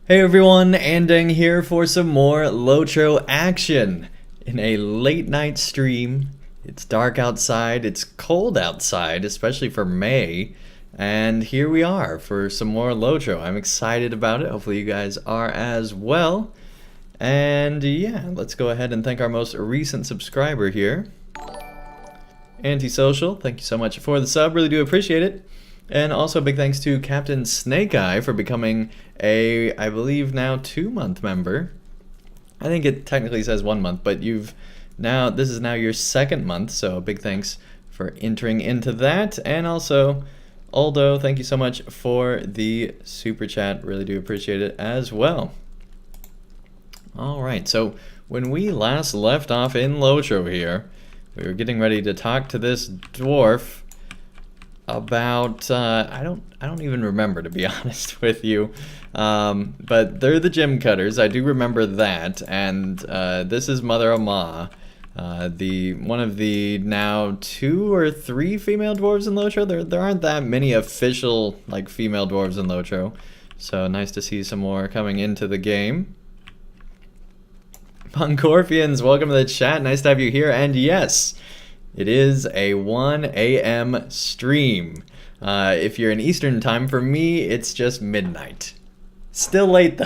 Hey everyone, Andang here for some more LOTRO action in a late night stream. It's dark outside, it's cold outside, especially for May, and here we are for some more LOTRO. I'm excited about it, hopefully you guys are as well. And yeah, let's go ahead and thank our most recent subscriber here. Antisocial, thank you so much for the sub, really do appreciate it. And also big thanks to Captain Snake Eye for becoming a, I believe now 2-month member. I think it technically says 1 month, but this is now your 2nd month, so big thanks for entering into that. And also, Aldo, thank you so much for the super chat, really do appreciate it as well. Alright, so when we last left off in LOTRO here, we were getting ready to talk to this dwarf about I don't even remember, to be honest with you, but they're the gem cutters. I do remember that, and this is Mother Ama, one of the now 2 or 3 female dwarves in LOTRO. There aren't that many official like female dwarves in LOTRO, so nice to see some more coming into the game. Punkorfians, welcome to the chat. Nice to have you here, and yes, it is a 1 a.m. stream. If you're in Eastern time, for me, it's just midnight. Still late though.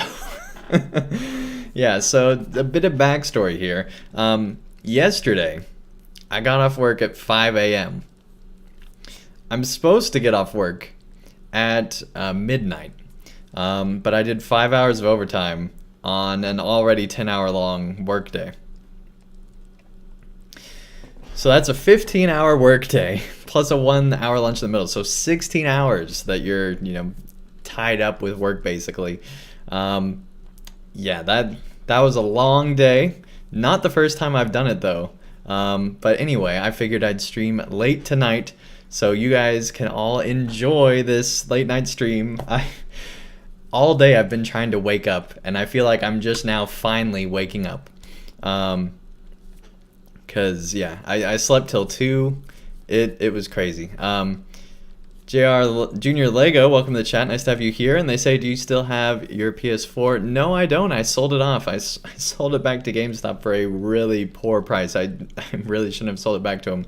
Yeah, so a bit of backstory here. Yesterday, I got off work at 5 a.m. I'm supposed to get off work at midnight, but I did 5 hours of overtime on an already 10-hour long workday. So that's a 15-hour workday plus a 1-hour lunch in the middle. So 16 hours that you're, tied up with work basically. Yeah, that was a long day. Not the first time I've done it though. But anyway, I figured I'd stream late tonight so you guys can all enjoy this late night stream. All day I've been trying to wake up, and I feel like I'm just now finally waking up. Cause yeah, I slept till 2. It was crazy. Junior Lego, welcome to the chat. Nice to have you here. And they say, do you still have your PS4? No, I don't. I sold it off. I sold it back to GameStop for a really poor price. I really shouldn't have sold it back to them,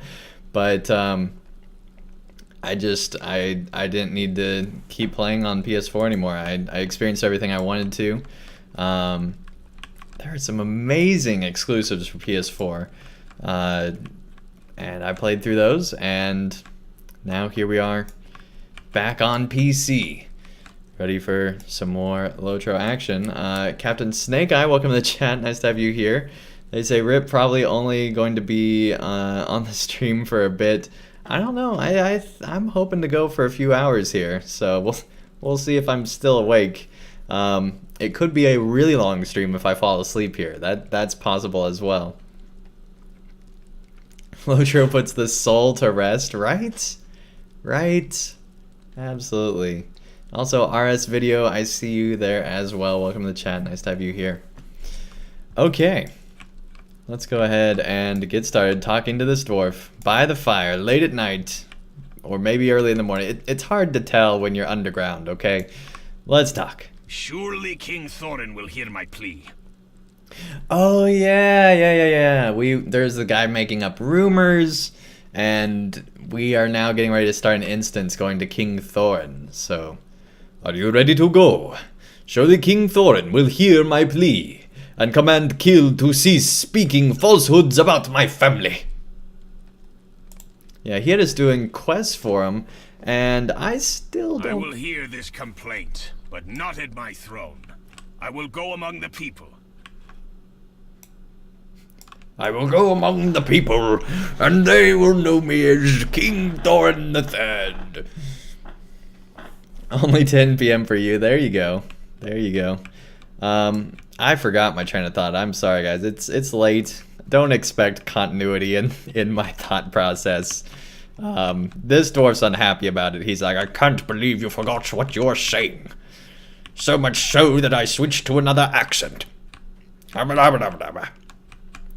but I didn't need to keep playing on PS4 anymore. I experienced everything I wanted to. There are some amazing exclusives for PS4. And I played through those, and now here we are back on PC, ready for some more LOTRO action. Captain Snake Eye, welcome to the chat. Nice to have you here. They say Rip probably only going to be on the stream for a bit. I don't know. I'm hoping to go for a few hours here, so we'll see if I'm still awake. It could be a really long stream if I fall asleep here. That's possible as well. LOTRO puts the soul to rest, right? Right? Absolutely. Also, RS Video, I see you there as well. Welcome to the chat. Nice to have you here. Okay. Let's go ahead and get started talking to this dwarf by the fire, late at night, or maybe early in the morning. It's hard to tell when you're underground, okay? Let's talk. Surely King Thorin will hear my plea. Oh yeah. There's the guy making up rumors, and we are now getting ready to start an instance going to King Thorin. So, are you ready to go? Surely King Thorin will hear my plea and command Kill to cease speaking falsehoods about my family. Yeah, he had us doing quests for him, and I still don't... I will hear this complaint, but not at my throne. I will go among the people. I will go among the people, and they will know me as King Thorin III. Only 10 p.m. for you. There you go. There you go. I forgot my train of thought. I'm sorry, guys. It's late. Don't expect continuity in my thought process. This dwarf's unhappy about it. He's like, I can't believe you forgot what you're saying. So much so that I switched to another accent.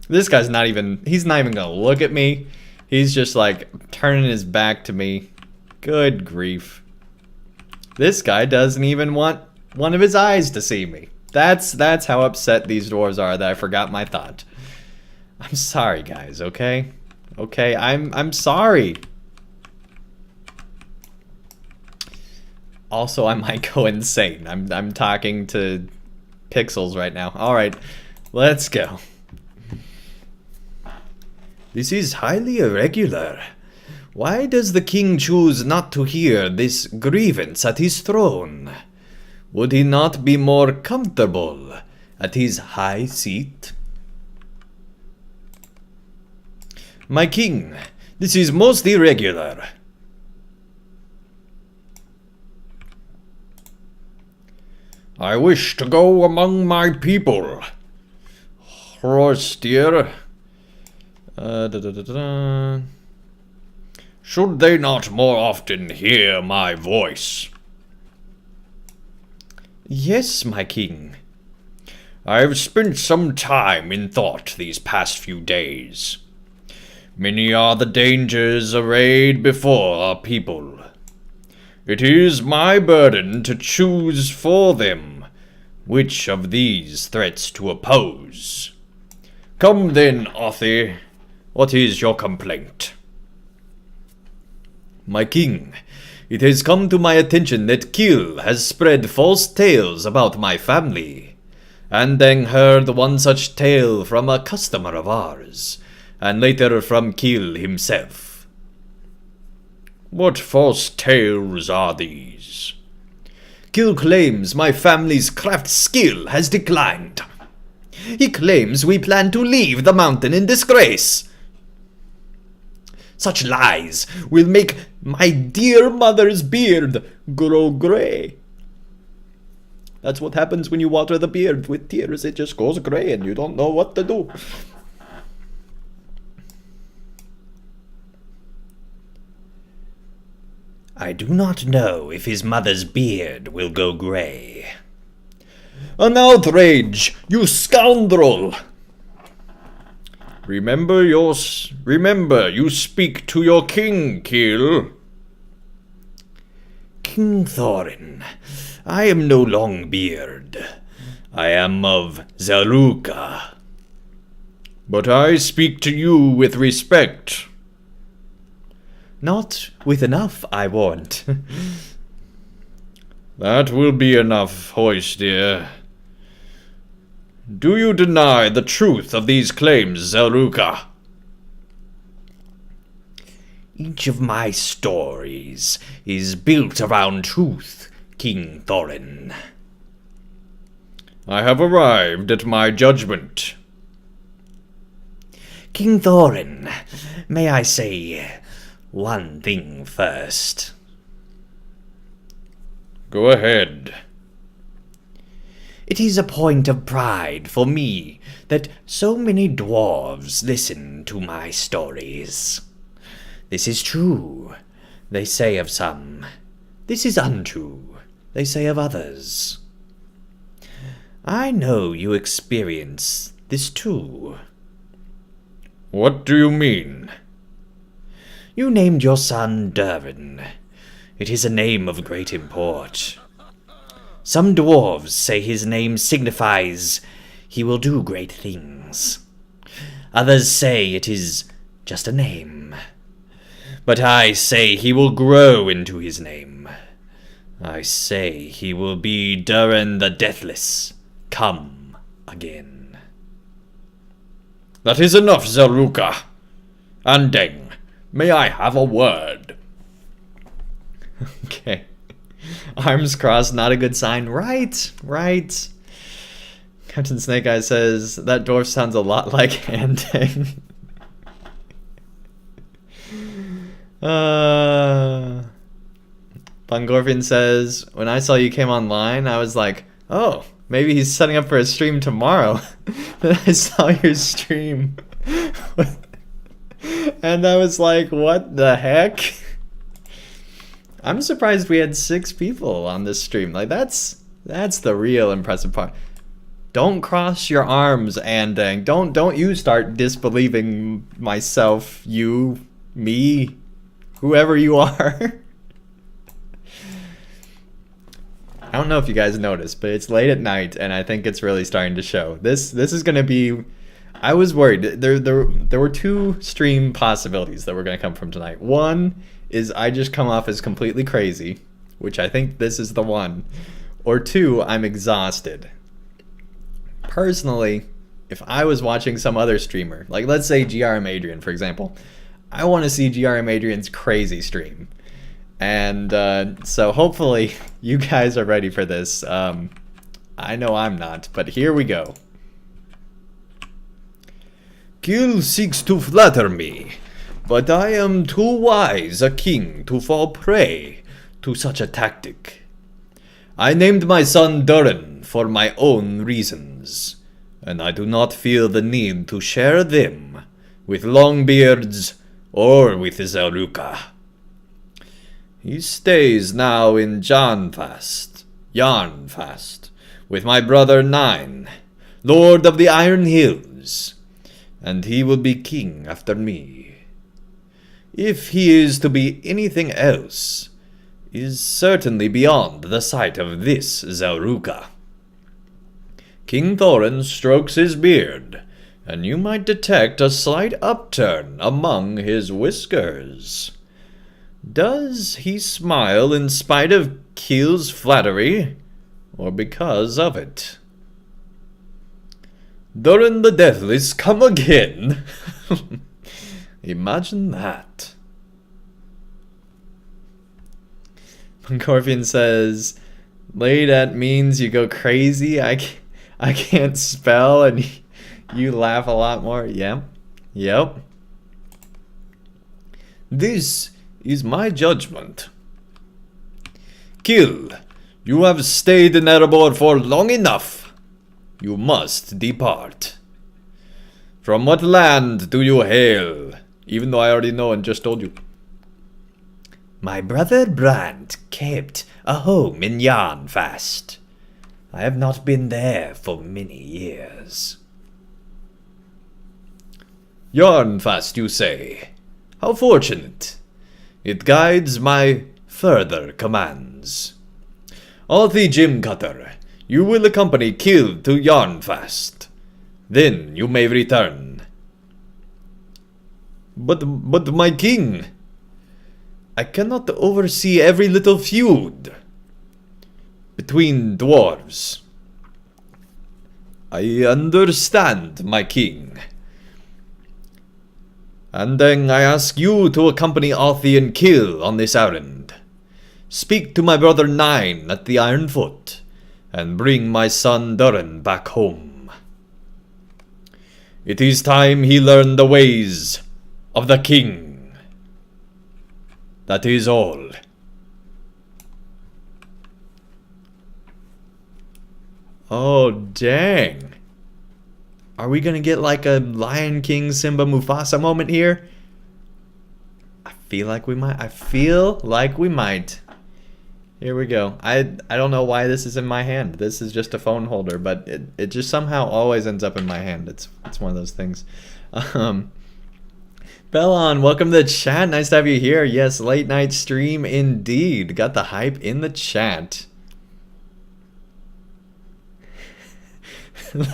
This guy's he's not even gonna look at me. He's just like turning his back to me. Good grief. This guy doesn't even want one of his eyes to see me. That's how upset these dwarves are that I forgot my thought. I'm sorry, guys, okay? Okay, I'm sorry. Also, I might go insane. I'm talking to pixels right now. Alright, let's go. This is highly irregular. Why does the king choose not to hear this grievance at his throne? Would he not be more comfortable at his high seat? My king, this is most irregular. I wish to go among my people. Horse dear. Should they not more often hear my voice? Yes, my king. I've spent some time in thought these past few days. Many are the dangers arrayed before our people. It is my burden to choose for them which of these threats to oppose. Come then, Arthur, what is your complaint? My king, it has come to my attention that Kill has spread false tales about my family. Andang heard one such tale from a customer of ours, and later from Kill himself. What false tales are these? Kill claims my family's craft skill has declined. He claims we plan to leave the mountain in disgrace. Such lies will make my dear mother's beard grow grey. That's what happens when you water the beard with tears. It just goes grey and you don't know what to do. I do not know if his mother's beard will go grey. An outrage, you scoundrel! Remember, you speak to your king, Kill. King Thorin, I am no Longbeard. I am of Zaruka. But I speak to you with respect. Not with enough, I warrant. That will be enough, Hoist dear. Do you deny the truth of these claims, Zaruka? Each of my stories is built around truth, King Thorin. I have arrived at my judgment. King Thorin, may I say one thing first? Go ahead. It is a point of pride for me that so many dwarves listen to my stories. This is true, they say of some. This is untrue, they say of others. I know you experience this too. What do you mean? You named your son Durin. It is a name of great import. Some dwarves say his name signifies he will do great things. Others say it is just a name. But I say he will grow into his name. I say he will be Durin the Deathless, come again. That is enough, Zaruka. Andang, may I have a word? Okay. Arms crossed, not a good sign. Right. Captain Snake Eyes says, that dwarf sounds a lot like Andang. Bungorfian says, when I saw you came online, I was like, oh, maybe he's setting up for a stream tomorrow. Then I saw your stream. And I was like, what the heck? I'm surprised we had 6 people on this stream. Like, that's the real impressive part. Don't cross your arms, Andang. Don't you start disbelieving myself, you, me, whoever you are. I don't know if you guys noticed, but it's late at night, and I think it's really starting to show. This is gonna be. I was worried. There were two stream possibilities that were gonna come from tonight. One is I just come off as completely crazy, which I think this is the one. Or two, I'm exhausted. Personally, if I was watching some other streamer, like let's say GRM Adrian, for example, I want to see GRM Adrian's crazy stream. And so hopefully you guys are ready for this. I know I'm not, but here we go. Gil seeks to flatter me, but I am too wise a king to fall prey to such a tactic. I named my son Durin for my own reasons, and I do not feel the need to share them with Longbeards or with Zaruka. He stays now in Yarnfast, with my brother Nine, Lord of the Iron Hills, and he will be king after me. If he is to be anything else, is certainly beyond the sight of this Zaruka. King Thorin strokes his beard, and you might detect a slight upturn among his whiskers. Does he smile in spite of Keel's flattery, or because of it? Durin the Deathless come again? Imagine that. Corfian says, late at means you go crazy. I can't spell and you laugh a lot more. Yep. This is my judgment. Kill, you have stayed in Erebor for long enough. You must depart. From what land do you hail? Even though I already know and just told you. My brother Brand kept a home in Yarnfast. I have not been there for many years. Yarnfast, you say? How fortunate. It guides my further commands. Althi Jimcutter, you will accompany Kill to Yarnfast. Then you may return. But my king, I cannot oversee every little feud between dwarves. I understand, my king. Andang, I ask you to accompany Althi and Kill on this errand. Speak to my brother Nine at the Iron Foot, and bring my son Durin back home. It is time he learned the ways of the king. That is all. Oh, dang. Are we gonna get like a Lion King Simba Mufasa moment here? I feel like we might. Here we go. I don't know why this is in my hand. This is just a phone holder, but it just somehow always ends up in my hand. It's one of those things. Bellon, welcome to the chat. Nice to have you here. Yes, late night stream indeed. Got the hype in the chat.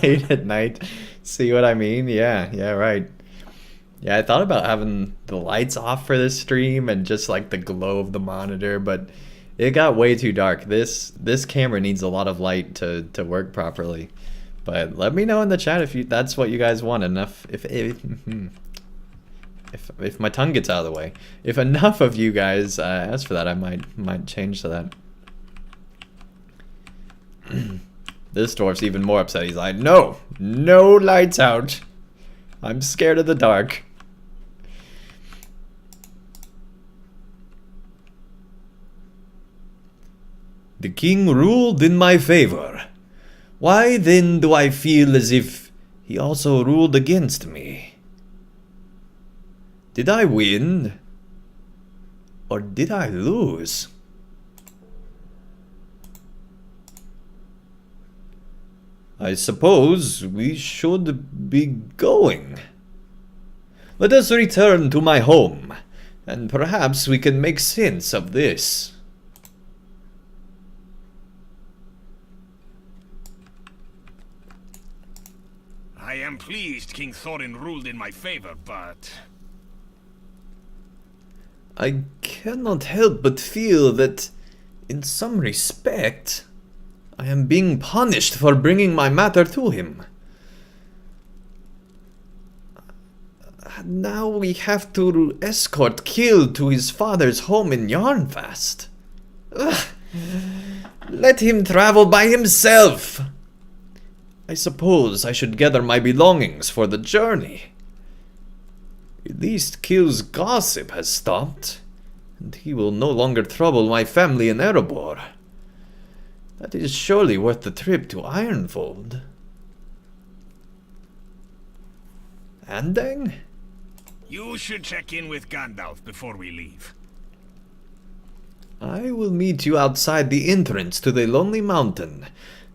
Late at night. See what I mean? Yeah, right. Yeah, I thought about having the lights off for this stream and just like the glow of the monitor, but it got way too dark. This camera needs a lot of light to work properly. But let me know in the chat if that's what you guys want. Enough if my tongue gets out of the way. If enough of you guys ask for that, I might change to that. This dwarf's even more upset. He's like, no lights out. I'm scared of the dark. The king ruled in my favor. Why then do I feel as if he also ruled against me? Did I win? Or did I lose? I suppose we should be going. Let us return to my home, and perhaps we can make sense of this. I am pleased King Thorin ruled in my favor, but... I cannot help but feel that, in some respect, I am being punished for bringing my matter to him. Now we have to escort Kill to his father's home in Yarnfast. Ugh. Let him travel by himself. I suppose I should gather my belongings for the journey. At least Kill's gossip has stopped, and he will no longer trouble my family in Erebor. That is surely worth the trip to Ironfold. Andang? You should check in with Gandalf before we leave. I will meet you outside the entrance to the Lonely Mountain,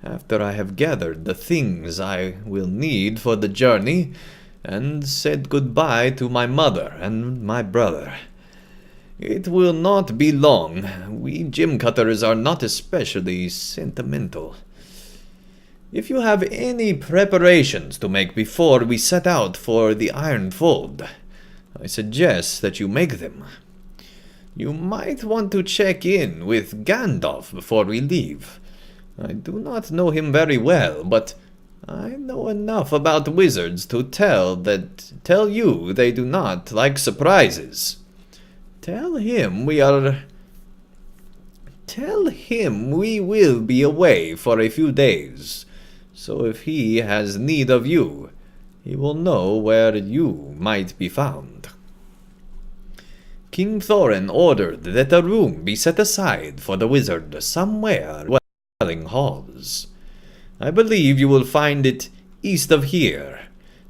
after I have gathered the things I will need for the journey, and said goodbye to my mother and my brother. It will not be long. We gem cutters are not especially sentimental. If you have any preparations to make before we set out for the Iron Fold, I suggest that you make them. You might want to check in with Gandalf before we leave. I do not know him very well, but I know enough about wizards to tell you they do not like surprises. Tell him we will be away for a few days, so if he has need of you, he will know where you might be found. King Thorin ordered that a room be set aside for the wizard somewhere in dwelling halls. I believe you will find it east of here,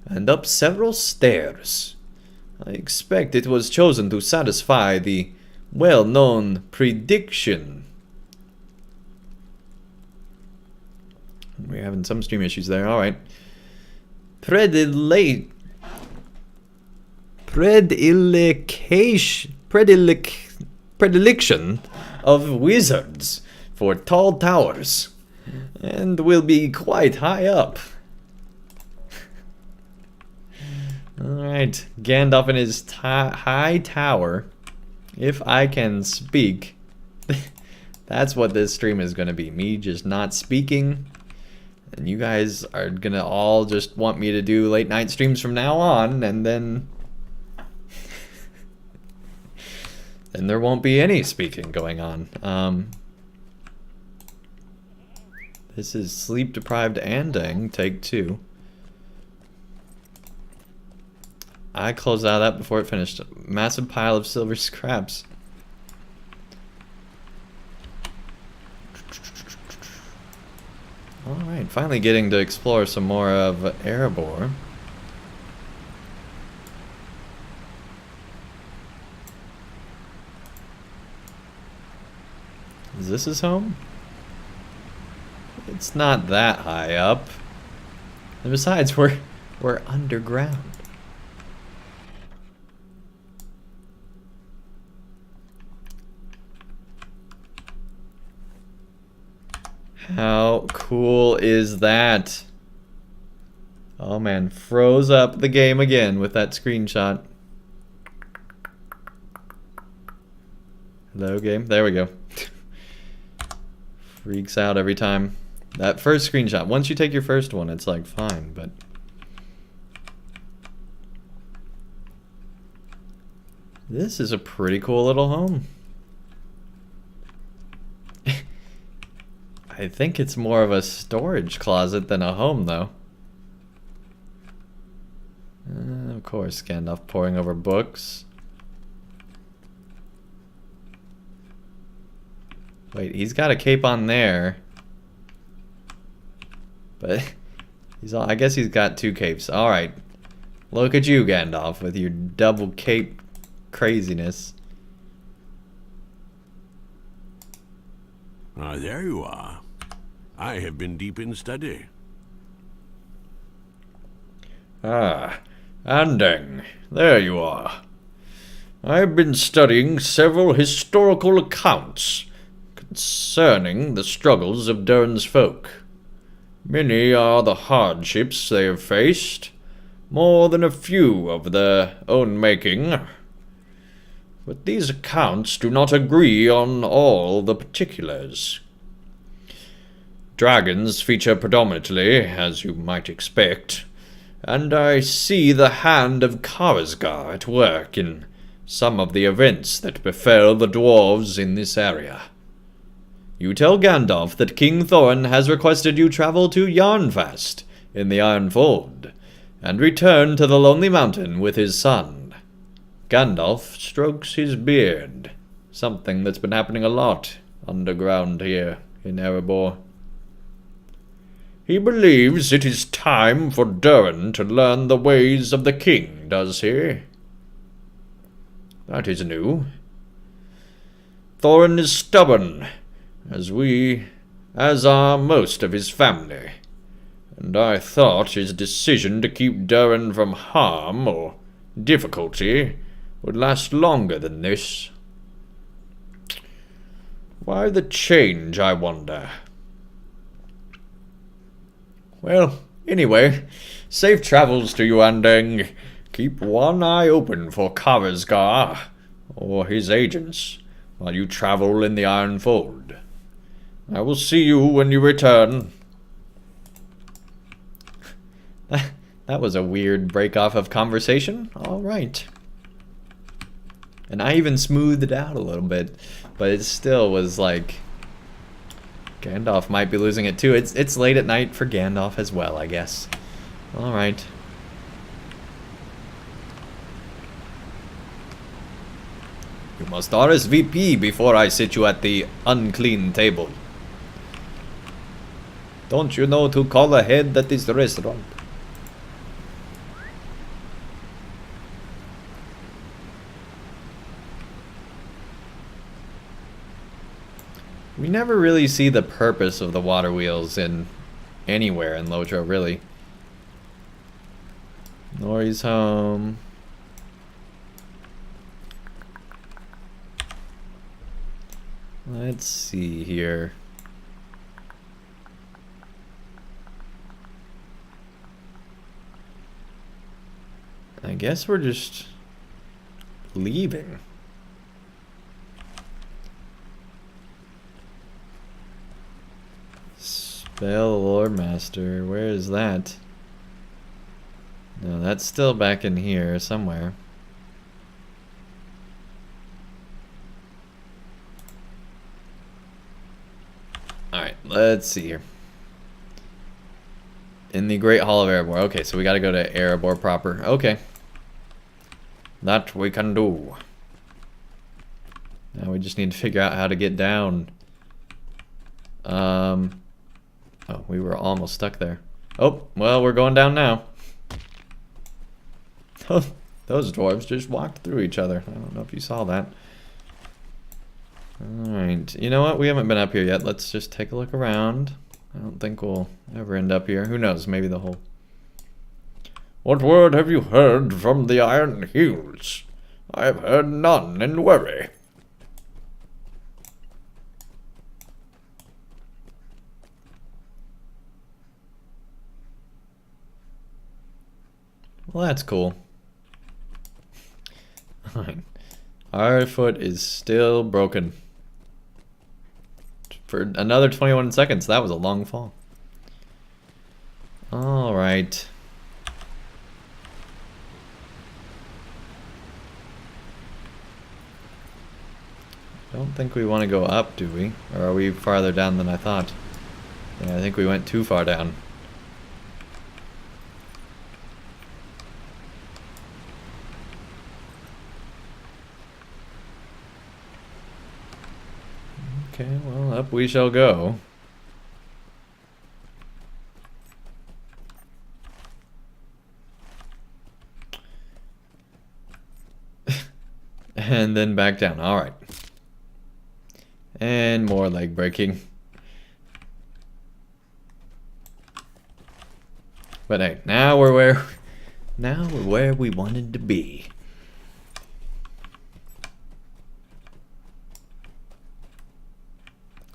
and up several stairs. I expect it was chosen to satisfy the well-known prediction. We're having some stream issues there, alright. Predilection of wizards for tall towers, and will be quite high up. Alright, Gandalf in his high tower, if I can speak. That's what this stream is going to be, me just not speaking, and you guys are going to all just want me to do late night streams from now on, and then and there won't be any speaking going on. This is Sleep Deprived Andang, take 2. I closed out of that before it finished. Massive pile of silver scraps. Alright, finally getting to explore some more of Erebor. Is this his home? It's not that high up. And besides, we're underground. How cool is that? Oh man, froze up the game again with that screenshot. Hello game, there we go. Freaks out every time. That first screenshot, once you take your first one, it's like fine, but this is a pretty cool little home. I think it's more of a storage closet than a home, though. Of course, Gandalf poring over books. Wait, he's got a cape on there. But I guess he's got 2 capes. Alright. Look at you, Gandalf, with your double cape craziness. Ah, there you are. I have been deep in study. Ah, Andang, there you are. I've been studying several historical accounts concerning the struggles of Durin's folk. Many are the hardships they have faced, more than a few of their own making. But these accounts do not agree on all the particulars. Dragons feature predominantly, as you might expect, and I see the hand of Karazgar at work in some of the events that befell the dwarves in this area. You tell Gandalf that King Thorin has requested you travel to Yarnfast in the Ironfold, and return to the Lonely Mountain with his son. Gandalf strokes his beard, something that's been happening a lot underground here in Erebor. He believes it is time for Durin to learn the ways of the king, does he? That is new. Thorin is stubborn, as are most of his family, and I thought his decision to keep Durin from harm or difficulty would last longer than this. Why the change, I wonder? Well, anyway, safe travels to you, Andang. Keep one eye open for Karazgar, or his agents, while you travel in the Ironfold. I will see you when you return. That was a weird break-off of conversation. All right. And I even smoothed it out a little bit, but it still was like... Gandalf might be losing it too. It's late at night for Gandalf as well, I guess. All right. You must RSVP before I sit you at the unclean table. Don't you know to call ahead at this restaurant? We never really see the purpose of the water wheels in anywhere in LOTRO, really. Nori's home. Let's see here. I guess we're just leaving. Spell Lore Master, where is that? No, that's still back in here somewhere. Alright, let's see here. In the Great Hall of Erebor. Okay, so we gotta go to Erebor proper. Okay. That we can do. Now we just need to figure out how to get down. Oh, we were almost stuck there. Oh, well, we're going down now. Those dwarves just walked through each other. I don't know if you saw that. Alright, you know what? We haven't been up here yet. Let's just take a look around. I don't think we'll ever end up here. Who knows? Maybe the whole... What word have you heard from the Iron Hills? I have heard none in worry. Well, that's cool. Alright. Our foot is still broken. For another 21 seconds. That was a long fall. Alright. Don't think we want to go up, do we? Or are we farther down than I thought? Yeah, I think we went too far down. Okay, well, up we shall go. And then back down. Alright. And more leg breaking. But hey, now we're where we wanted to be.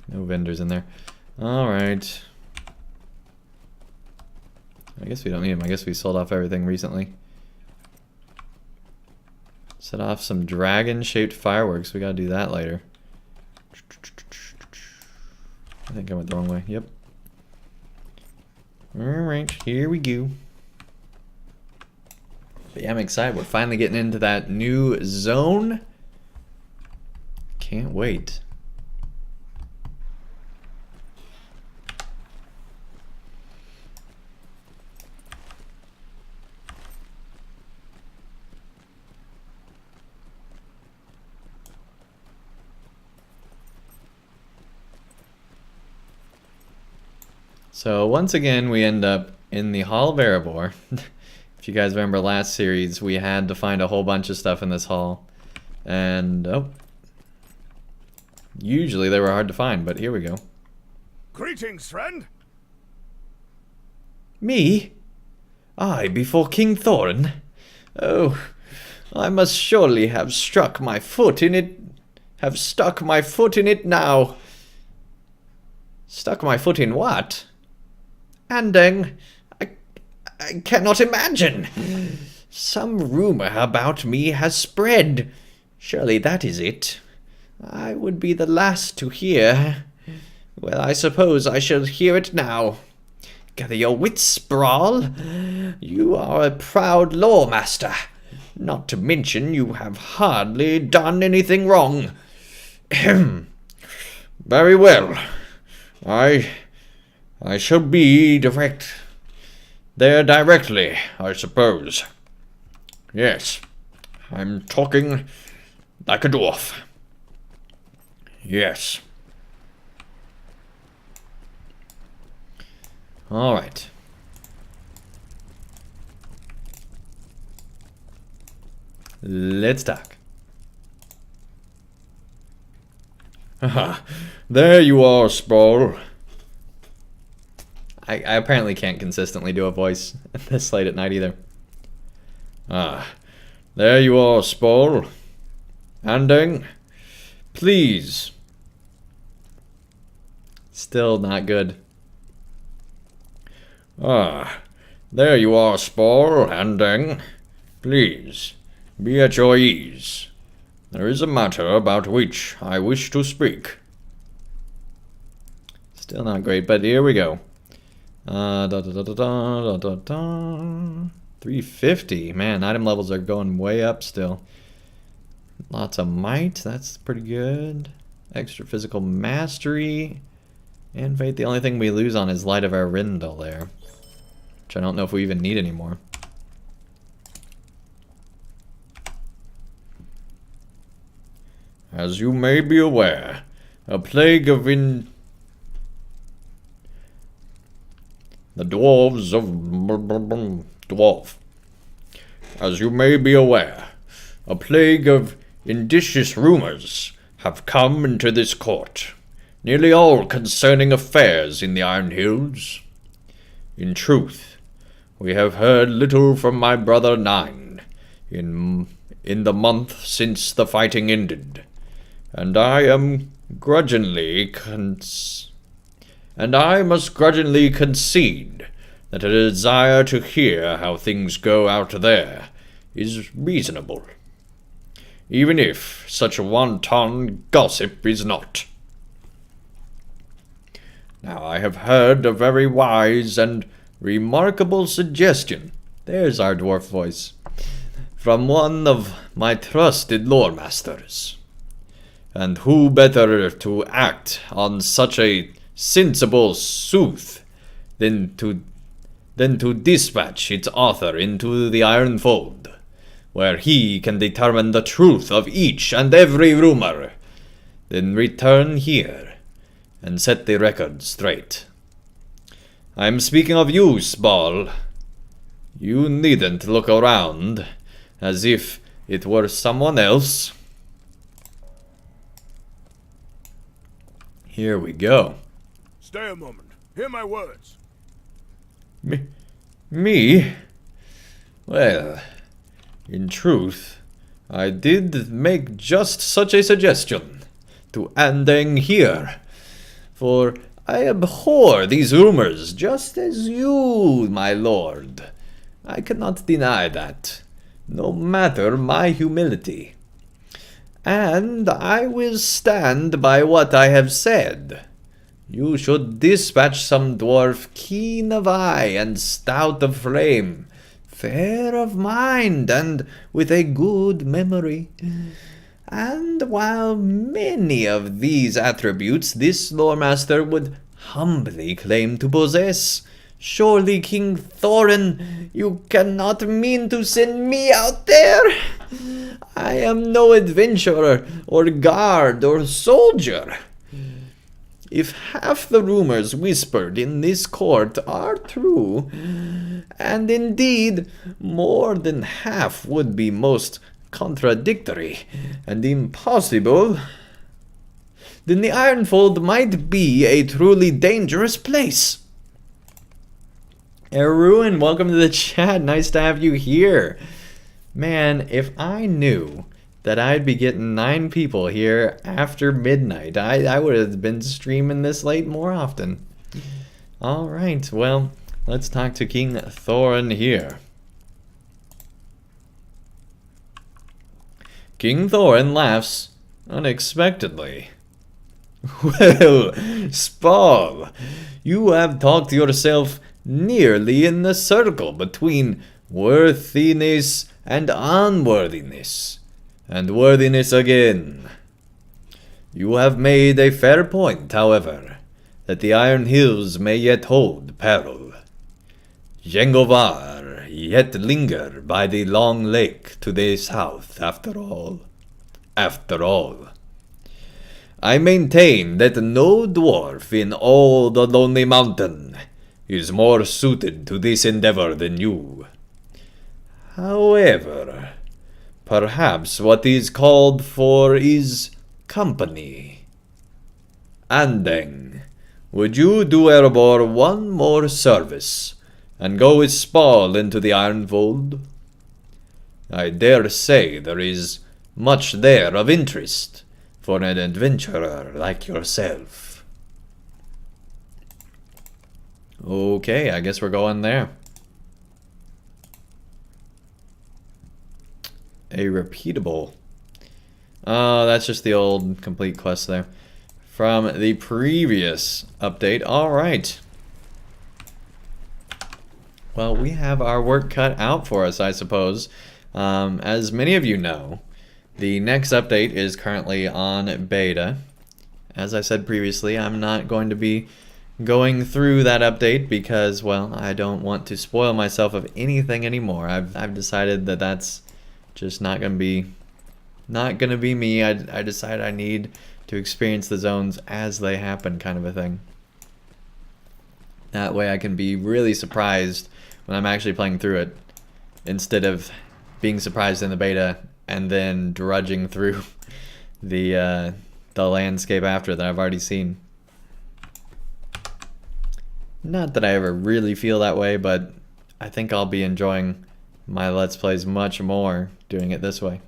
No vendors in there. Alright. I guess we don't need them. I guess we sold off everything recently. Set off some dragon-shaped fireworks. We gotta do that later. I think I went the wrong way. Yep. Alright, here we go. But yeah, I'm excited. We're finally getting into that new zone. Can't wait. So once again, we end up in the Hall of Erebor. If you guys remember last series, we had to find a whole bunch of stuff in this hall. And, oh. Usually they were hard to find, but here we go. Greetings, friend. Me? I before King Thorin? Oh, I must surely have struck my foot in it. Have stuck my foot in it now. Stuck my foot in what? Andang, I cannot imagine. Some rumor about me has spread. Surely that is it. I would be the last to hear. Well, I suppose I shall hear it now. Gather your wits, Sprawl. You are a proud lawmaster. Not to mention you have hardly done anything wrong. Very well. I shall be there directly, I suppose. Yes, I'm talking like a dwarf. Yes. All right. Let's talk. Haha, there you are, Sprawl. I apparently can't consistently do a voice this late at night either. There you are, Sprawl. Andang, please. Still not good. There you are, Sprawl. Andang, please, be at your ease. There is a matter about which I wish to speak. Still not great, but here we go. 350. Man, item levels are going way up still. Lots of might. That's pretty good. Extra physical mastery. And fate. The only thing we lose on is Light of Arindel there. Which I don't know if we even need anymore. As you may be aware, a plague of the dwarves of dwarf. As you may be aware, a plague of indicious rumors have come into this court, nearly all concerning affairs in the Iron Hills. In truth, we have heard little from my brother Nine in the month since the fighting ended, and I must grudgingly concede that a desire to hear how things go out there is reasonable, even if such wanton gossip is not. Now I have heard a very wise and remarkable suggestion, there's our dwarf voice, from one of my trusted lore masters. And who better to act on such a sensible sooth than to dispatch its author into the Iron Fold, where he can determine the truth of each and every rumor, then return here and set the record straight. I am speaking of you, Sprawl. You needn't look around as if it were someone else. Here we go. Stay a moment. Hear my words. Me? Well, in truth, I did make just such a suggestion to Andang here, for I abhor these rumors, just as you, my lord. I cannot deny that, no matter my humility. And I will stand by what I have said. You should dispatch some dwarf keen of eye and stout of frame, fair of mind and with a good memory. And while many of these attributes this lore master would humbly claim to possess, surely, King Thorin, you cannot mean to send me out there? I am no adventurer, or guard, or soldier. If half the rumors whispered in this court are true, and indeed more than half would be most contradictory and impossible, then the Ironfold might be a truly dangerous place. Eruin, welcome to the chat. Nice to have you here. Man, if I knew that I'd be getting 9 people here after midnight, I would have been streaming this late more often. Alright, well, let's talk to King Thorin here. King Thorin laughs unexpectedly. Well, Spall, you have talked yourself nearly in the circle between worthiness and unworthiness, and worthiness again. You have made a fair point, however, that the Iron Hills may yet hold peril. Jengovar yet linger by the long lake to the south, after all. After all, I maintain that no dwarf in all the Lonely Mountain is more suited to this endeavor than you. However, perhaps what is called for is company. Andang, would you do Erebor one more service, and go with Spall into the Ironfold? I dare say there is much there of interest for an adventurer like yourself. Okay, I guess we're going there. A repeatable. Oh, that's just the old complete quest there. From the previous update. Alright. Well, we have our work cut out for us, I suppose. As many of you know, the next update is currently on beta. As I said previously, I'm not going to be going through that update because, well, I don't want to spoil myself of anything anymore. I've decided that that's just not gonna be me. I decided I need to experience the zones as they happen, kind of a thing. That way I can be really surprised when I'm actually playing through it, instead of being surprised in the beta and then drudging through the landscape after that I've already seen. Not that I ever really feel that way, but I think I'll be enjoying my Let's Plays much more doing it this way.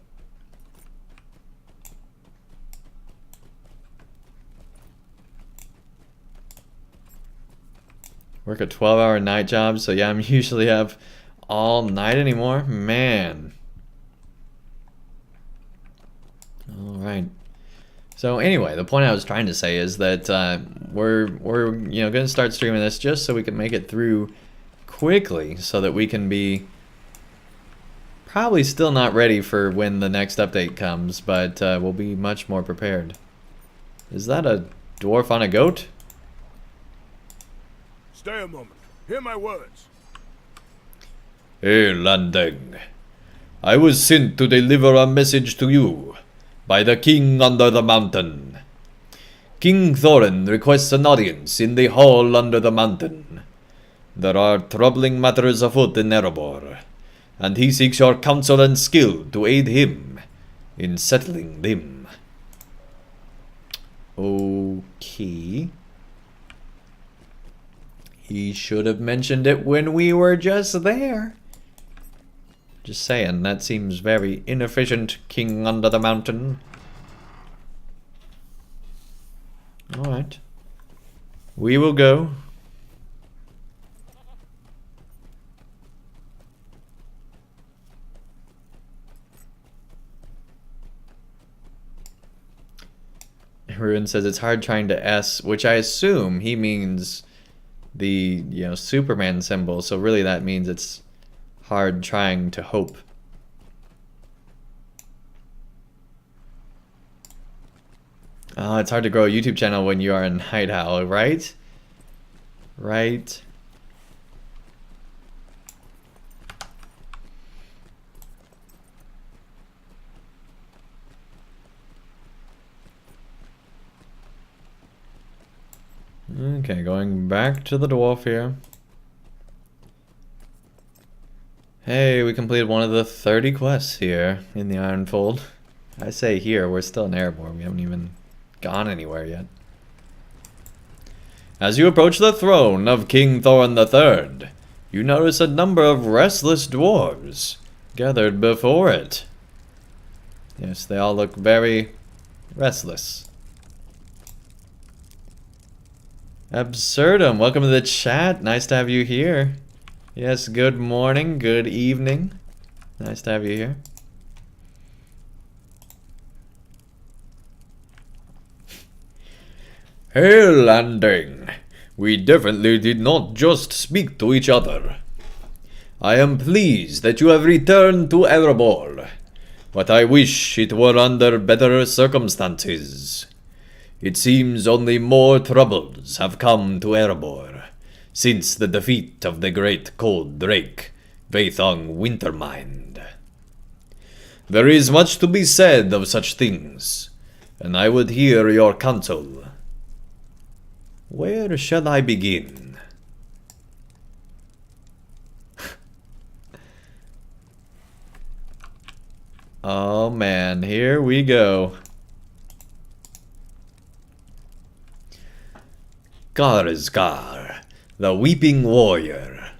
Work a 12-hour night job, so yeah, I'm usually up all night anymore. Man. Alright. So anyway, the point I was trying to say is that we're going to start streaming this just so we can make it through quickly, so that we can be probably still not ready for when the next update comes, but we'll be much more prepared. Is that a dwarf on a goat? Stay a moment. Hear my words. Hail, Andang. I was sent to deliver a message to you by the king under the mountain. King Thorin requests an audience in the hall under the mountain. There are troubling matters afoot in Erebor, and he seeks your counsel and skill to aid him in settling them. Okay. He should have mentioned it when we were just there. Just saying, that seems very inefficient, King under the mountain. Alright. We will go. Ruin says it's hard trying to S, which I assume he means the, Superman symbol. So really that means it's hard trying to hope. Oh, it's hard to grow a YouTube channel when you are a night owl, right? Right. Okay, going back to the dwarf here. Hey, we completed one of the 30 quests here in the Ironfold. I say here, we're still in Erebor. We haven't even gone anywhere yet. As you approach the throne of King Thorin III, you notice a number of restless dwarves gathered before it. Yes, they all look very restless. Absurdum, welcome to the chat. Nice to have you here. Yes, good morning, good evening. Nice to have you here. Hail, Andang. We definitely did not just speak to each other. I am pleased that you have returned to Erebor, but I wish it were under better circumstances. It seems only more troubles have come to Erebor since the defeat of the great cold drake, Vaethong Wintermind. There is much to be said of such things, and I would hear your counsel. Where shall I begin? Oh man, here we go. Karsgar, the Weeping Warrior.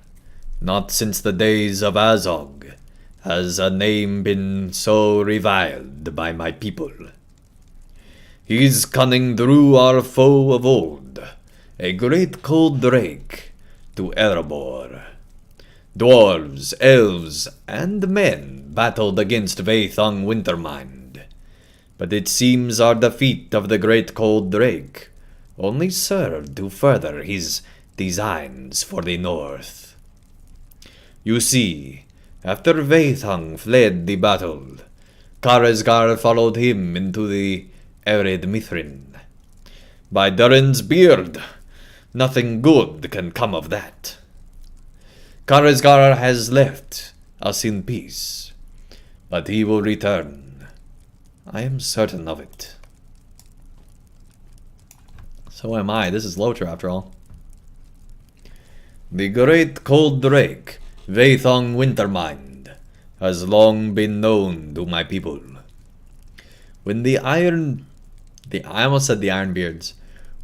Not since the days of Azog has a name been so reviled by my people. His cunning drew our foe of old, a great cold drake, to Erebor. Dwarves, elves, and men battled against Vaethong Wintermind, but it seems our defeat of the great cold drake only served to further his designs for the north. You see, after Vaethong fled the battle, Karsgar followed him into the arid Mithrin. By Durin's beard, nothing good can come of that. Karsgar has left us in peace, but he will return. I am certain of it. So am I. This is LOTRO after all. The great cold drake, Vaethong Wintermind, has long been known to my people. When I almost said the Ironbeards.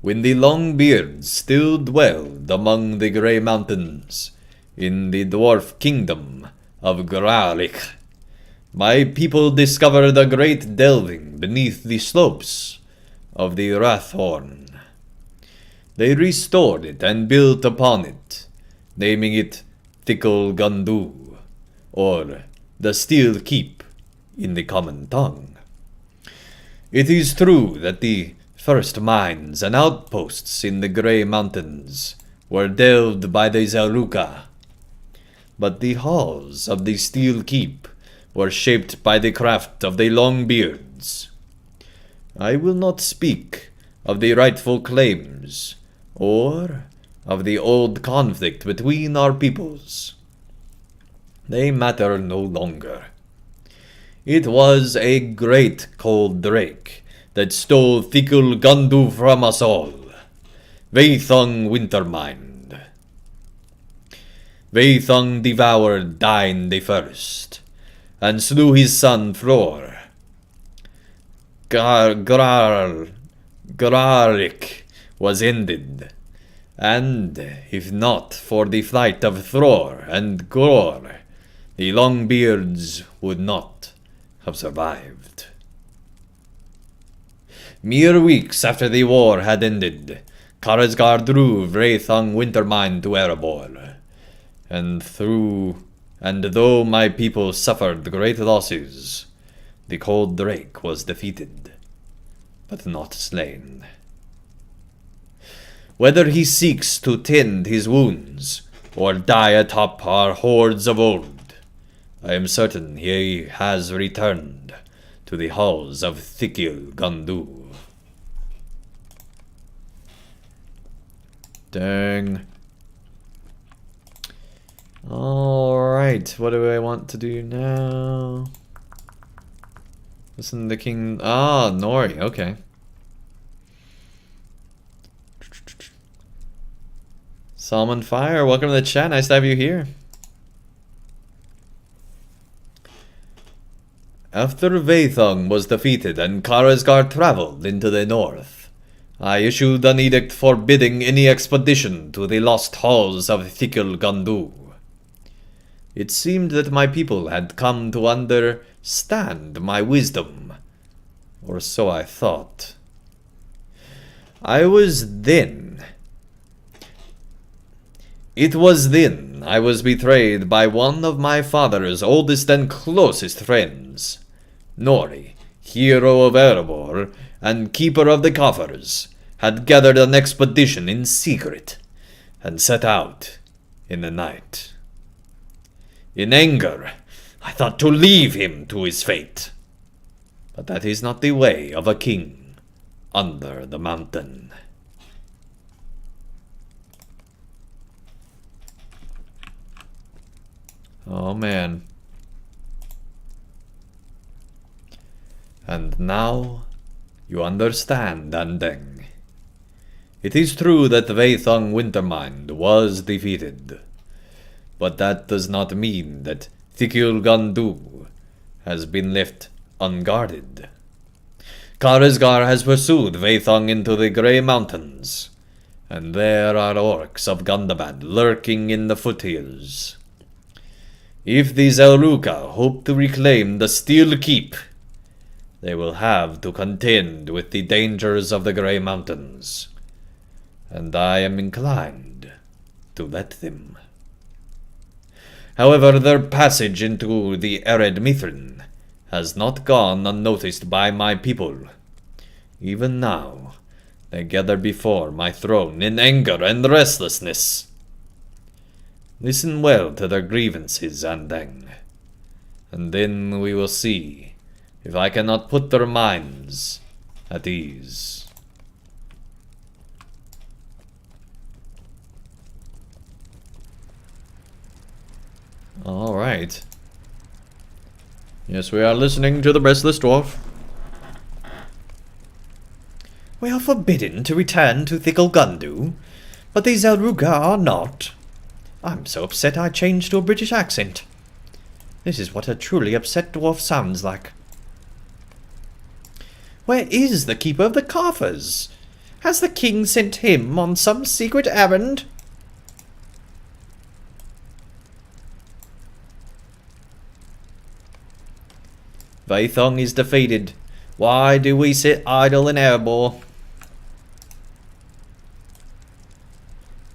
When the Longbeards still dwelled among the Grey Mountains in the dwarf kingdom of Gralik, my people discovered a great delving beneath the slopes of the Wrathhorn. They restored it and built upon it, naming it Thickle Gundu, or the Steel Keep in the common tongue. It is true that the first mines and outposts in the Grey Mountains were delved by the Zaruka, but the halls of the Steel Keep were shaped by the craft of the Longbeards. I will not speak of the rightful claims, or of the old conflict between our peoples. They matter no longer. It was a great cold drake that stole Thickle Gundu from us all, Vaethong Wintermind. Vaethong devoured Dain the First, and slew his son Thror. Grarik was ended, and if not for the flight of Thror and Gror, the Longbeards would not have survived. Mere weeks after the war had ended, Karazgar drew Wraithung Wintermind to Erebor, and though my people suffered great losses, the Cold Drake was defeated, but not slain. Whether he seeks to tend his wounds, or die atop our hordes of old, I am certain he has returned to the halls of Thikil Gandu. Dang. Alright, what do I want to do now? Listen to the king. Ah, Nori, okay. Salmon Fire, welcome to the chat. Nice to have you here. After Wraithung was defeated and Karazgar traveled into the north, I issued an edict forbidding any expedition to the lost halls of Thikil Gandu. It seemed that my people had come to understand my wisdom, or so I thought. It was then I was betrayed by one of my father's oldest and closest friends. Nori, hero of Erebor and keeper of the coffers, had gathered an expedition in secret and set out in the night. In anger, I thought to leave him to his fate. But that is not the way of a king under the mountain. Oh man. And now you understand, Andang. It is true that Wraithung Wintermind was defeated, but that does not mean that Thikil Gandu has been left unguarded. Karazgar has pursued Wraithung into the Grey Mountains, and there are orcs of Gundabad lurking in the foothills. If the Zelruka hope to reclaim the Steel Keep, they will have to contend with the dangers of the Grey Mountains, and I am inclined to let them. However, their passage into the Ered Mithrin has not gone unnoticed by my people. Even now, they gather before my throne in anger and restlessness. Listen well to their grievances, Andang, and then we will see if I cannot put their minds at ease. Alright. Yes, we are listening to the restless dwarf. We are forbidden to return to Thikil Gandu, but the Zelruga are not. I'm so upset I changed to a British accent. This is what a truly upset dwarf sounds like. Where is the keeper of the coffers? Has the king sent him on some secret errand? Wraithung is defeated. Why do we sit idle in Erebor?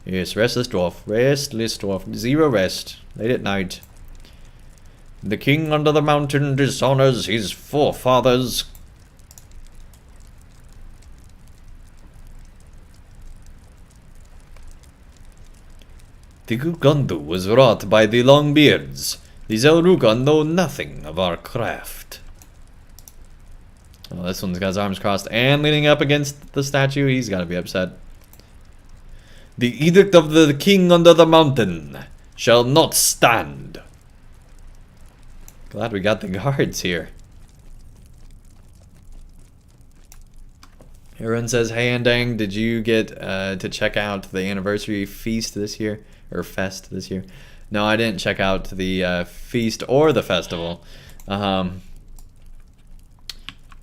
Yes, restless dwarf. Restless dwarf. Zero rest. Late at night. The king under the mountain dishonors his forefathers. Thikil Gandu was wrought by the Longbeards. The Zelruga know nothing of our craft. Oh, this one's got his arms crossed and leaning up against the statue. He's got to be upset. The edict of the king under the mountain shall not stand. Glad we got the guards here. Everyone says, hey Andang, did you get to check out the anniversary feast this year? Or fest this year? No, I didn't check out the feast or the festival.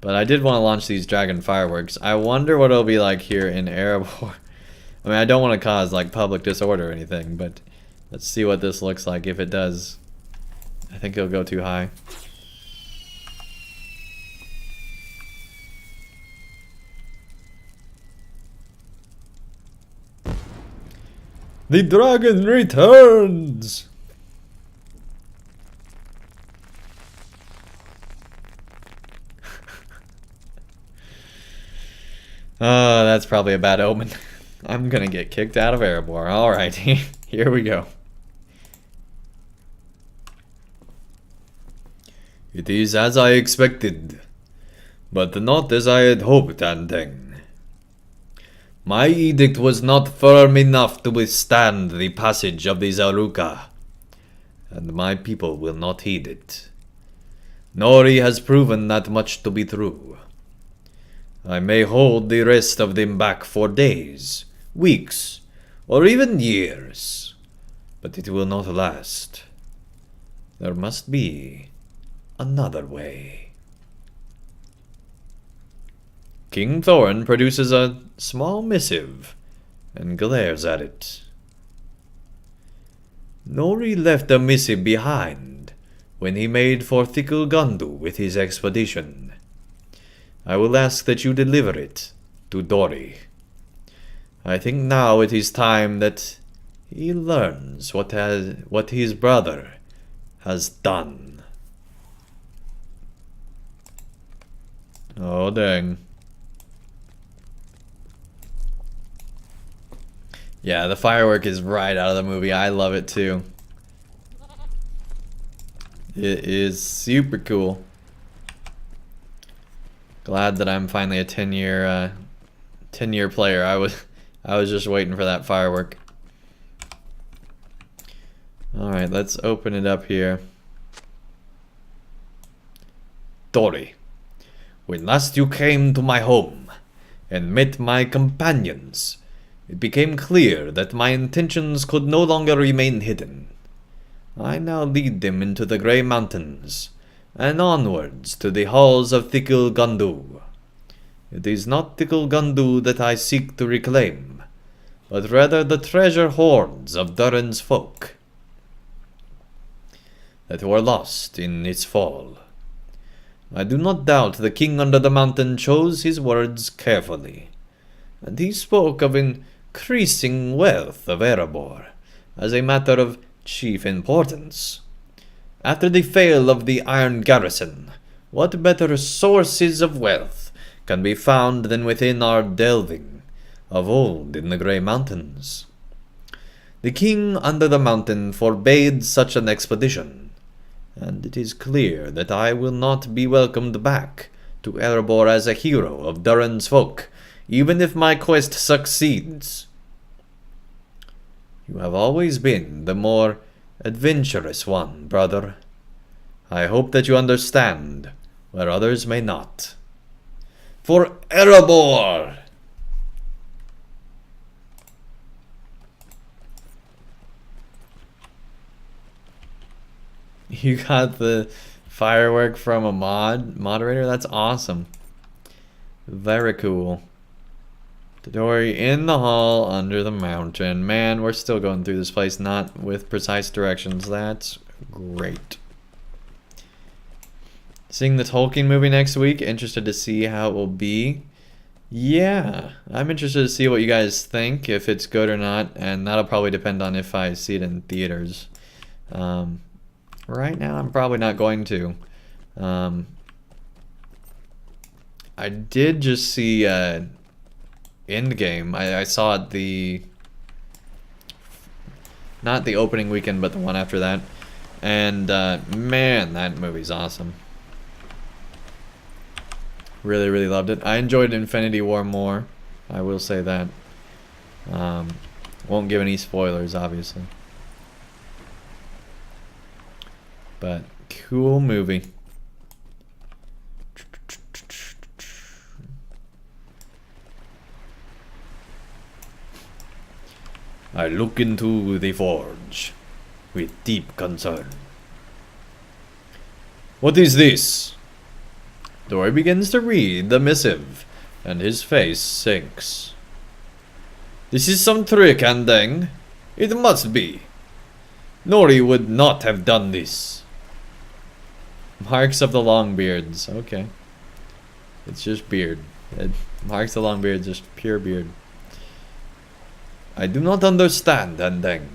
But I did want to launch these dragon fireworks. I wonder what it'll be like here in Erebor. I mean, I don't want to cause like public disorder or anything, but let's see what this looks like if it does. I think it'll go too high. The dragon returns! Oh, that's probably a bad omen. I'm gonna get kicked out of Erebor. Alright, here we go. It is as I expected, but not as I had hoped, Andang. My edict was not firm enough to withstand the passage of the Zaruka, and my people will not heed it. Nori has proven that much to be true. I may hold the rest of them back for days, weeks, or even years, but it will not last. There must be another way. King Thorin produces a small missive and glares at it. Nori left a missive behind when he made for Thikil Gundu with his expedition. I will ask that you deliver it to Dori. I think now it is time that he learns what his brother has done. Oh, dang. Yeah, the firework is right out of the movie. I love it too. It is super cool. Glad that I'm finally a 10-year player. I was just waiting for that firework. All right, let's open it up here. Dori, when last you came to my home and met my companions, it became clear that my intentions could no longer remain hidden. I now lead them into the Grey Mountains and onwards to the halls of Thikil Gundu. It is not Thikil Gundu that I seek to reclaim, but rather the treasure hoards of Durin's folk that were lost in its fall. I do not doubt the king under the mountain chose his words carefully, and he spoke of increasing wealth of Erebor as a matter of chief importance. After the fail of the Iron Garrison, what better sources of wealth can be found than within our delving of old in the Grey Mountains? The king under the mountain forbade such an expedition, and it is clear that I will not be welcomed back to Erebor as a hero of Durin's folk, even if my quest succeeds. You have always been the more adventurous one, brother. I hope that you understand where others may not. For Erebor! You got the firework from a moderator? That's awesome. Very cool. Dori in the hall under the mountain. Man, we're still going through this place, not with precise directions. That's great. Seeing the Tolkien movie next week. Interested to see how it will be. Yeah, I'm interested to see what you guys think, if it's good or not, and that'll probably depend on if I see it in theaters. Right now, I'm probably not going to. I did just see Endgame. I saw it not the opening weekend, but the one after that. And man, that movie's awesome. Really, really loved it. I enjoyed Infinity War more. I will say that. Won't give any spoilers, obviously. But cool movie. I look into the forge with deep concern. What is this? Dori begins to read the missive, and his face sinks. This is some trick, Andang. It must be. Nori would not have done this. Marks of the Longbeards. Okay. It's just beard. Marks of the Longbeards, just pure beard. I do not understand, Andang.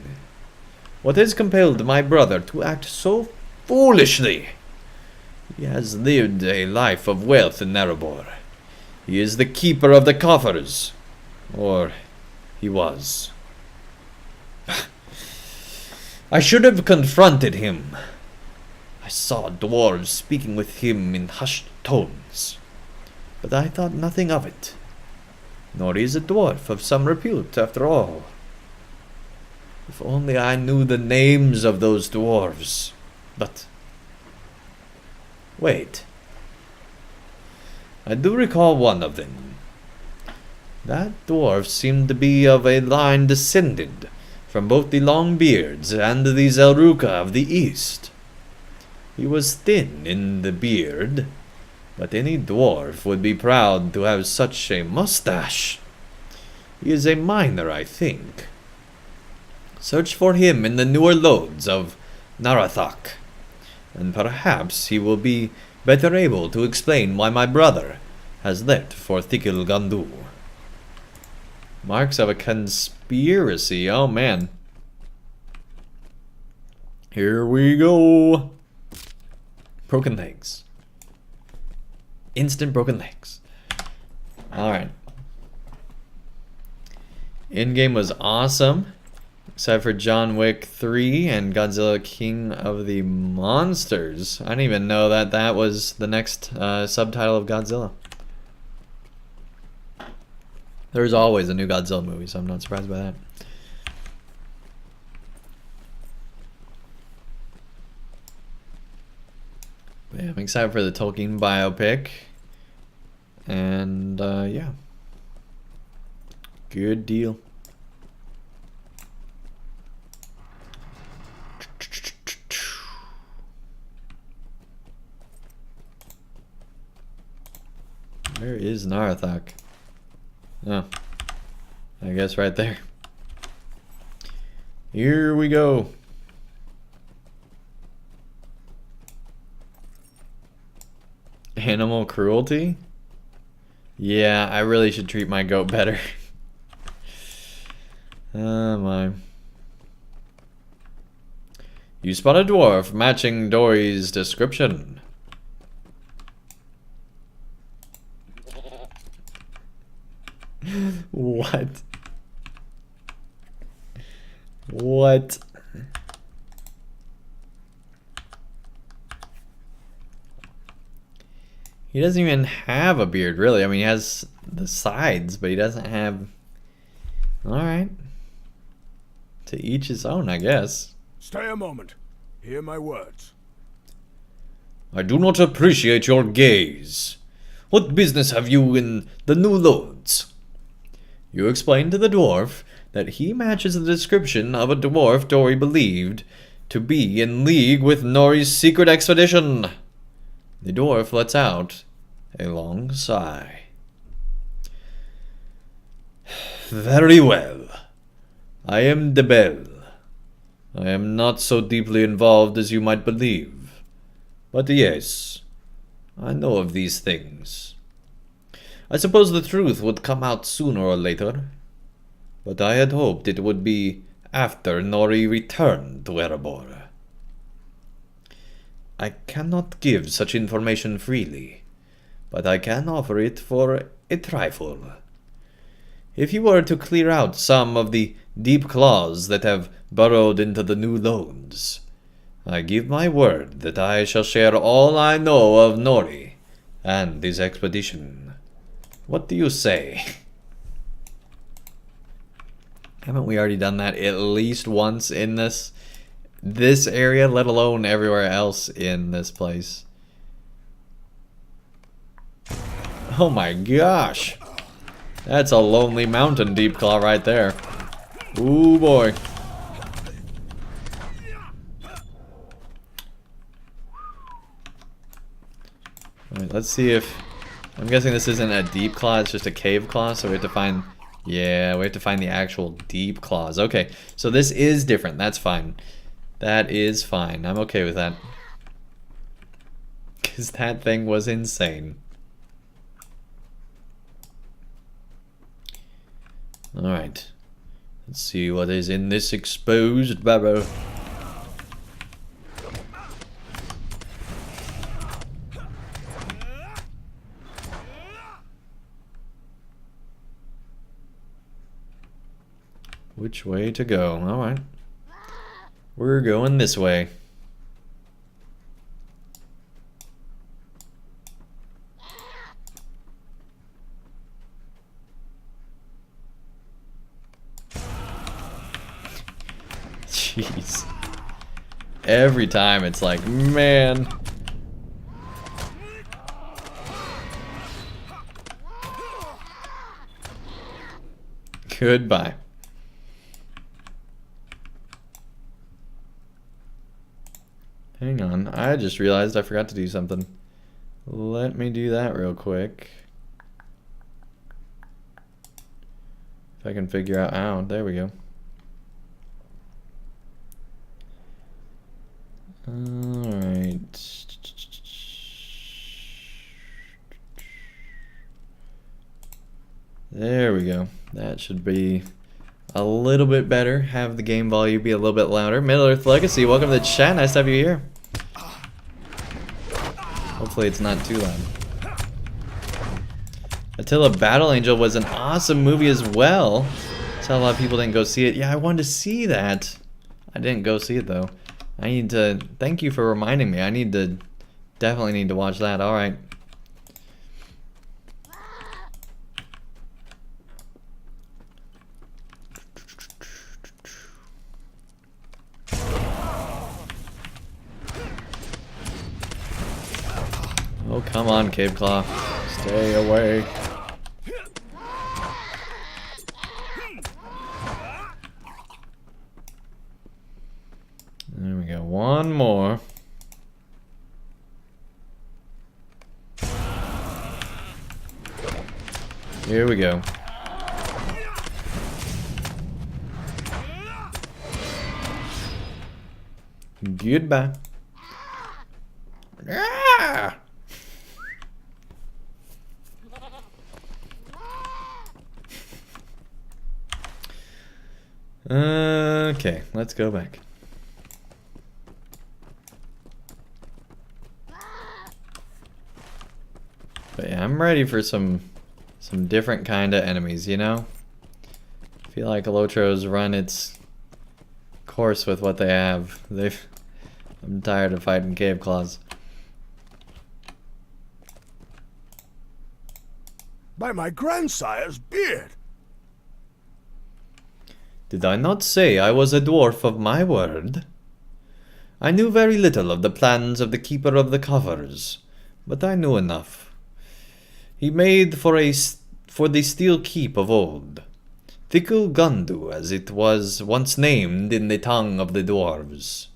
What has compelled my brother to act so foolishly? He has lived a life of wealth in Erebor. He is the keeper of the coffers. Or he was. I should have confronted him. I saw dwarves speaking with him in hushed tones, but I thought nothing of it. Nor is a dwarf of some repute, after all. If only I knew the names of those dwarves. But wait. I do recall one of them. That dwarf seemed to be of a line descended from both the Longbeards and the Zelruka of the East. He was thin in the beard, but any dwarf would be proud to have such a mustache. He is a miner, I think. Search for him in the newer lodes of Narathak, and perhaps he will be better able to explain why my brother has left for Thikil Gandu. Marks of a conspiracy, oh man. Here we go. Broken legs. Instant broken legs. Alright. In-game was awesome. Except for John Wick 3 and Godzilla King of the Monsters. I didn't even know that that was the next subtitle of Godzilla. There's always a new Godzilla movie, so I'm not surprised by that. Yeah, I'm excited for the Tolkien biopic. And, yeah. Good deal. Where is Narathak? Oh. I guess right there. Here we go. Animal cruelty? Yeah, I really should treat my goat better. Oh my. You spot a dwarf matching Dory's description. What? What? He doesn't even have a beard, really. I mean, he has the sides, but he doesn't have... Alright. To each his own, I guess. Stay a moment. Hear my words. I do not appreciate your gaze. What business have you in the New Lords? You explained to the dwarf that he matches the description of a dwarf Dory believed to be in league with Nori's secret expedition. The dwarf lets out a long sigh. Very well. I am Debel. I am not so deeply involved as you might believe. But yes, I know of these things. I suppose the truth would come out sooner or later, but I had hoped it would be after Nori returned to Erebor. I cannot give such information freely, but I can offer it for a trifle. If you were to clear out some of the deep claws that have burrowed into the New Lodes, I give my word that I shall share all I know of Nori and his expedition. What do you say? Haven't we already done that at least once in this area, let alone everywhere else in this place? Oh my gosh. That's a lonely mountain deep claw right there. Ooh boy. Alright, let's see if... I'm guessing this isn't a deep claw, it's just a cave claw, so we have to find... Yeah, we have to find the actual deep claws. Okay, so this is different, that's fine. That is fine, I'm okay with that. Because that thing was insane. Alright. Let's see what is in this exposed barrel. Which way to go? Alright. We're going this way. Jeez. Every time it's like, man. Goodbye. Hang on, I just realized I forgot to do something. Let me do that real quick. If I can figure out how. There we go. Alright. There we go. That should be a little bit better. Have the game volume be a little bit louder. Middle-earth Legacy, welcome to the chat. Nice to have you here. Hopefully it's not too loud. Attila Battle Angel was an awesome movie as well. So a lot of people didn't go see it. Yeah, I wanted to see that. I didn't go see it though. I need to, thank you for reminding me. I need to, definitely need to watch that. Alright. Oh, come on, Cave Claw. Stay away. There we go. One more. Here we go. Goodbye. Ah! Okay, let's go back. But yeah, I'm ready for some different kind of enemies, you know? I feel like LOTRO's run its course with what they have. I'm tired of fighting cave claws. By my grandsire's beard! Did I not say I was a dwarf of my word? I knew very little of the plans of the Keeper of the Covers, but I knew enough. He made for the Steel Keep of old, Thikul Gundu as it was once named in the tongue of the dwarves.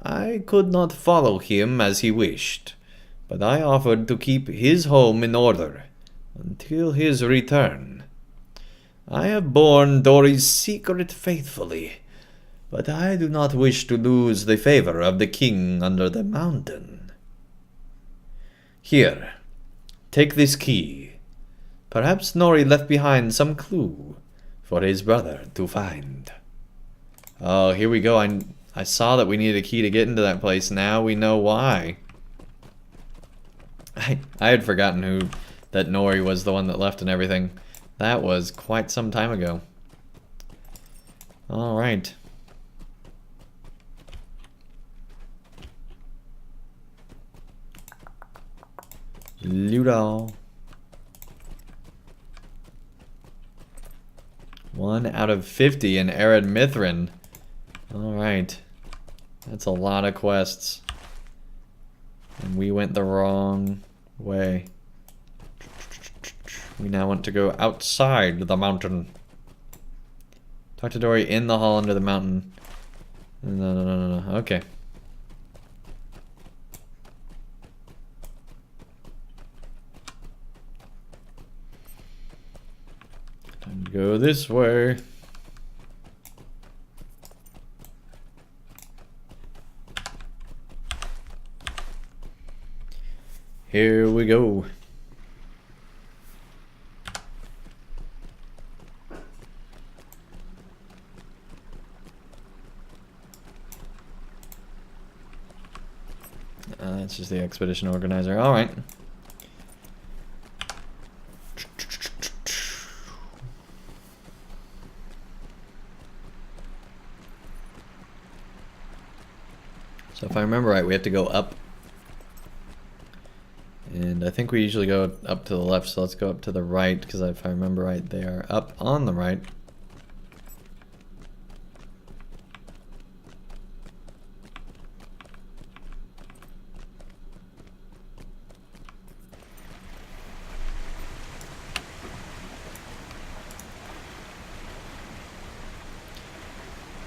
I could not follow him as he wished, but I offered to keep his home in order until his return. I have borne Dori's secret faithfully, but I do not wish to lose the favor of the king under the mountain. Here, take this key. Perhaps Nori left behind some clue for his brother to find. Oh, here we go. I saw that we needed a key to get into that place. Now we know why. I had forgotten that Nori was the one that left and everything. That was quite some time ago. Alright. Loot all. 1 out of 50 in Arid Mithrin. Alright. That's a lot of quests. And we went the wrong way. We now want to go outside the mountain. Talk to Dori in the hall under the mountain. No. Okay. Time to go this way. Here we go. That's just the expedition organizer. Alright. So if I remember right, we have to go up. And I think we usually go up to the left, so let's go up to the right, because if I remember right, they are up on the right.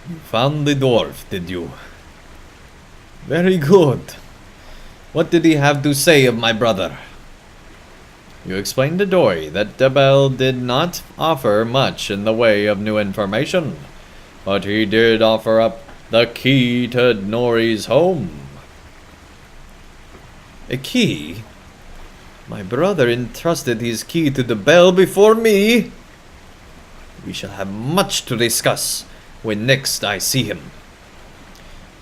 You found the dwarf, did you? Very good. What did he have to say of my brother? You explained to Dory that Debel did not offer much in the way of new information, but he did offer up the key to Nori's home. A key? My brother entrusted his key to Debel before me. We shall have much to discuss when next I see him.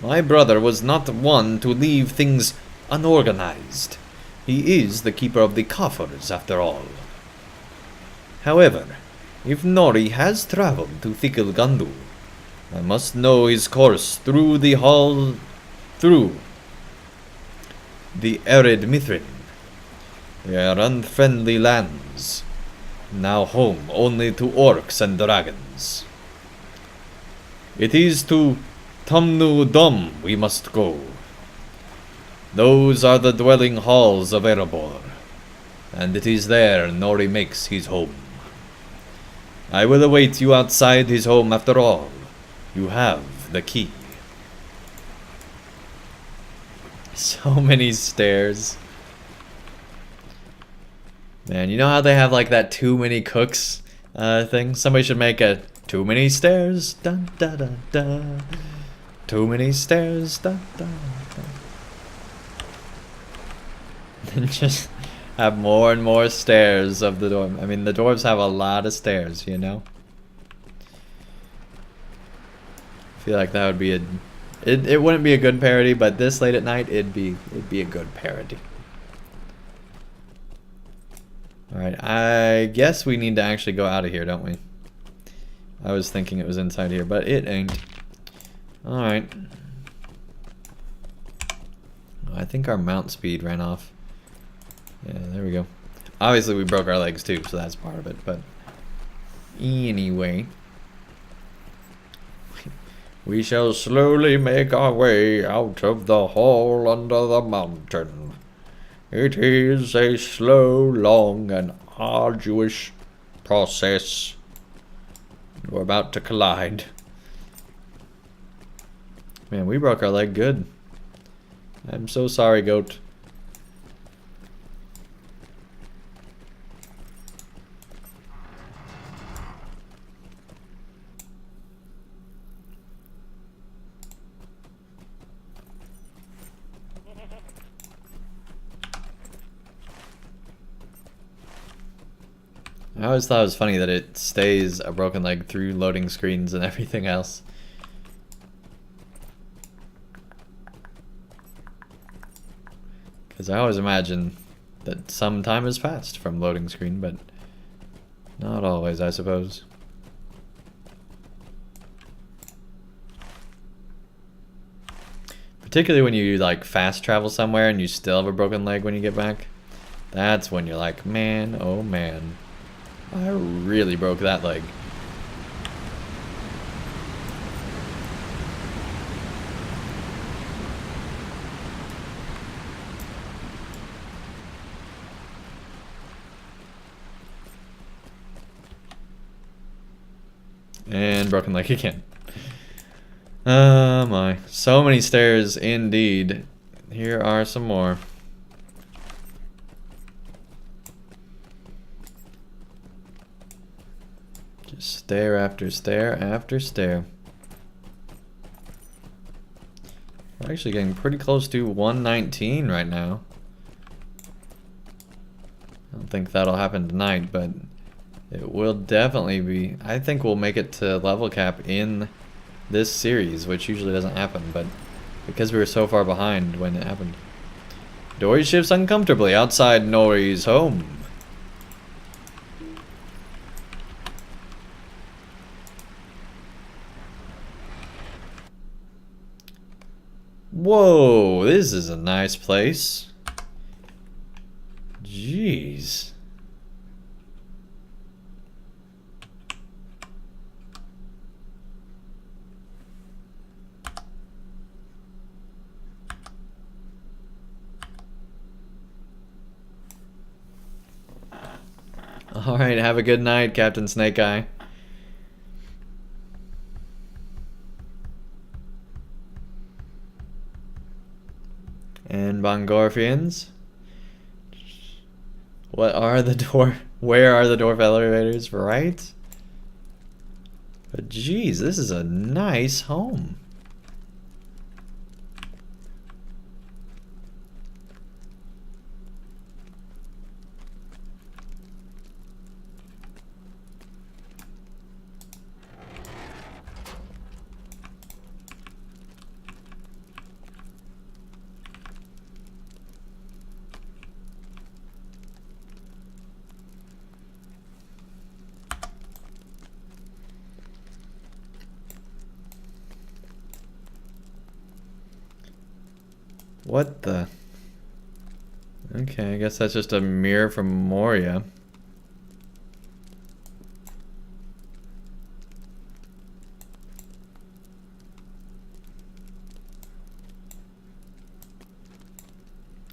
My brother was not one to leave things unorganized. He is the keeper of the coffers, after all. However, if Nori has traveled to Thikil Gandu, I must know his course through the arid Mithrin. They are unfriendly lands, now home only to orcs and dragons. It is to Tumnu Dum we must go. Those are the dwelling halls of Erebor, and it is there Nori makes his home. I will await you outside his home after all. You have the key. So many stairs. Man, you know how they have like that too many cooks thing? Somebody should make a too many stairs, dun da da da. Too many stairs, dun da da. And just have more and more stairs of the dwarves. I mean, the dwarves have a lot of stairs, you know? I feel like that would be it wouldn't be a good parody, but this late at night, it'd be a good parody. Alright, I guess we need to actually go out of here, don't we? I was thinking it was inside here, but it ain't. Alright. I think our mount speed ran off. Yeah, there we go. Obviously we broke our legs too, so that's part of it, but anyway. We shall slowly make our way out of the hole under the mountain. It is a slow, long, and arduous process. We're about to collide. Man, we broke our leg good. I'm so sorry, goat. I always thought it was funny that it stays a broken leg through loading screens and everything else. Because I always imagine that some time has passed from loading screen, but not always, I suppose. Particularly when you like fast travel somewhere and you still have a broken leg when you get back. That's when you're like, man, oh man. I really broke that leg. And broken leg again. Oh my. So many stairs indeed. Here are some more. Stair after stair after stair. We're actually getting pretty close to 119 right now. I don't think that'll happen tonight, but it will definitely be. I think we'll make it to level cap in this series, which usually doesn't happen, but because we were so far behind when it happened. Dory shifts uncomfortably outside Nori's home. Whoa, this is a nice place. Jeez. Alright, have a good night, Captain Snake Eye. And Bongorfians. What are the where are the dwarf elevators, right? But geez, this is a nice home. What the? Okay, I guess that's just a mirror from Moria.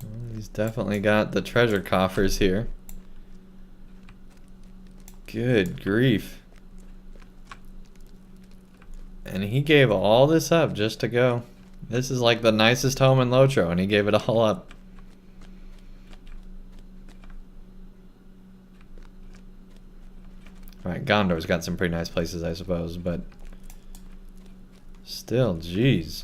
Well, he's definitely got the treasure coffers here. Good grief. And he gave all this up just to go. This is like the nicest home in LOTRO, and he gave it all up. Alright, Gondor's got some pretty nice places, I suppose, but still, jeez.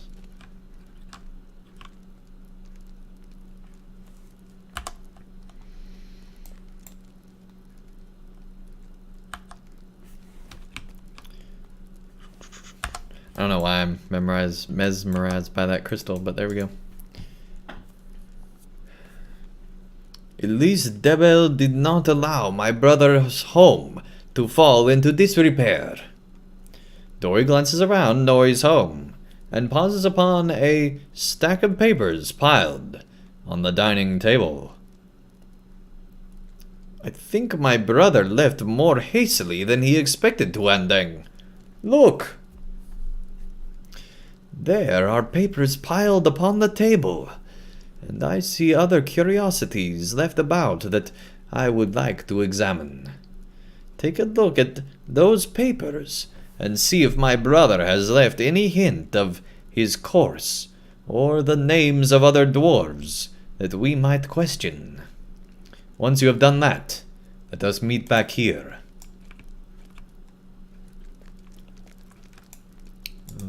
I don't know why I'm mesmerized by that crystal, but there we go. At least Devil did not allow my brother's home to fall into disrepair. Dory glances around Nori's home and pauses upon a stack of papers piled on the dining table. I think my brother left more hastily than he expected to, Andang. Look! There are papers piled upon the table, and I see other curiosities left about that I would like to examine. Take a look at those papers and see if my brother has left any hint of his course or the names of other dwarves that we might question. Once you have done that, let us meet back here.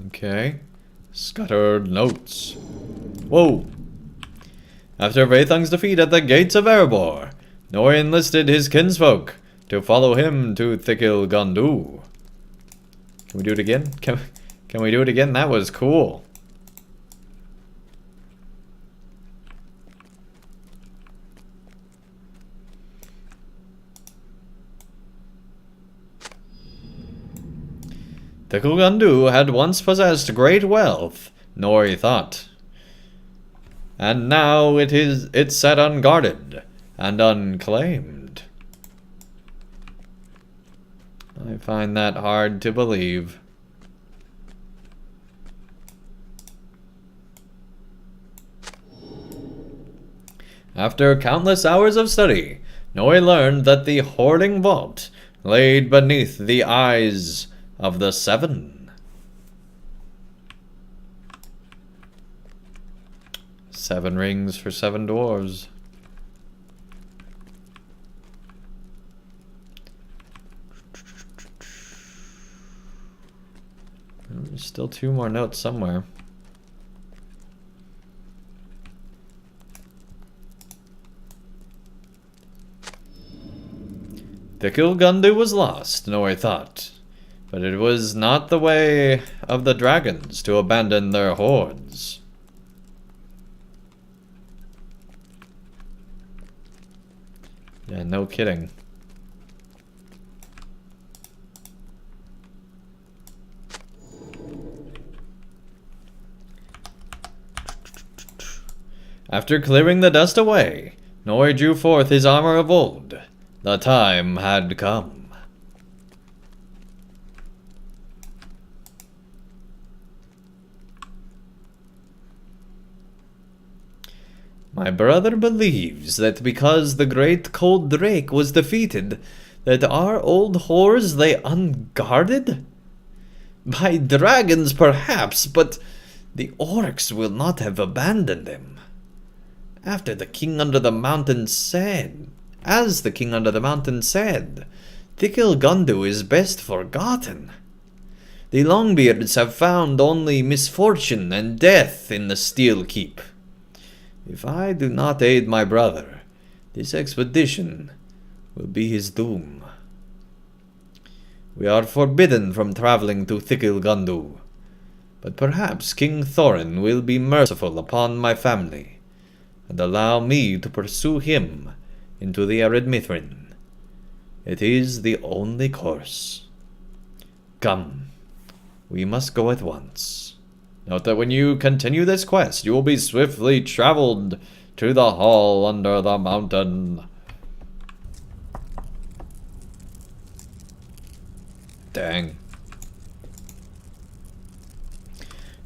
Okay. Scattered notes. Whoa. After Vaethung's defeat at the gates of Erebor, Nori enlisted his kinsfolk to follow him to Thikil Gandu. Can we do it again? Can we do it again? That was cool. Thikil Gandu had once possessed great wealth, Nori thought. And now it sat unguarded and unclaimed. I find that hard to believe. After countless hours of study, Nori learned that the hoarding vault laid beneath the eyes of the Seven. 7 rings for 7 dwarves. There's still 2 more notes somewhere. Thikil Gandu was lost, Nori thought. But it was not the way of the dragons to abandon their hordes. Yeah, no kidding. After clearing the dust away, Nori drew forth his armor of old. The time had come. My brother believes that because the great cold drake was defeated, that our old whores lay unguarded? By dragons, perhaps, but the orcs will not have abandoned them. As the King Under the Mountain said, Thikil Gundu is best forgotten. The Longbeards have found only misfortune and death in the Steel Keep. If I do not aid my brother, this expedition will be his doom. We are forbidden from traveling to Thikil Gundu, but perhaps King Thorin will be merciful upon my family and allow me to pursue him into the arid Mithrin. It is the only course. Come, we must go at once. Note that when you continue this quest, you will be swiftly traveled to the hall under the mountain. Dang.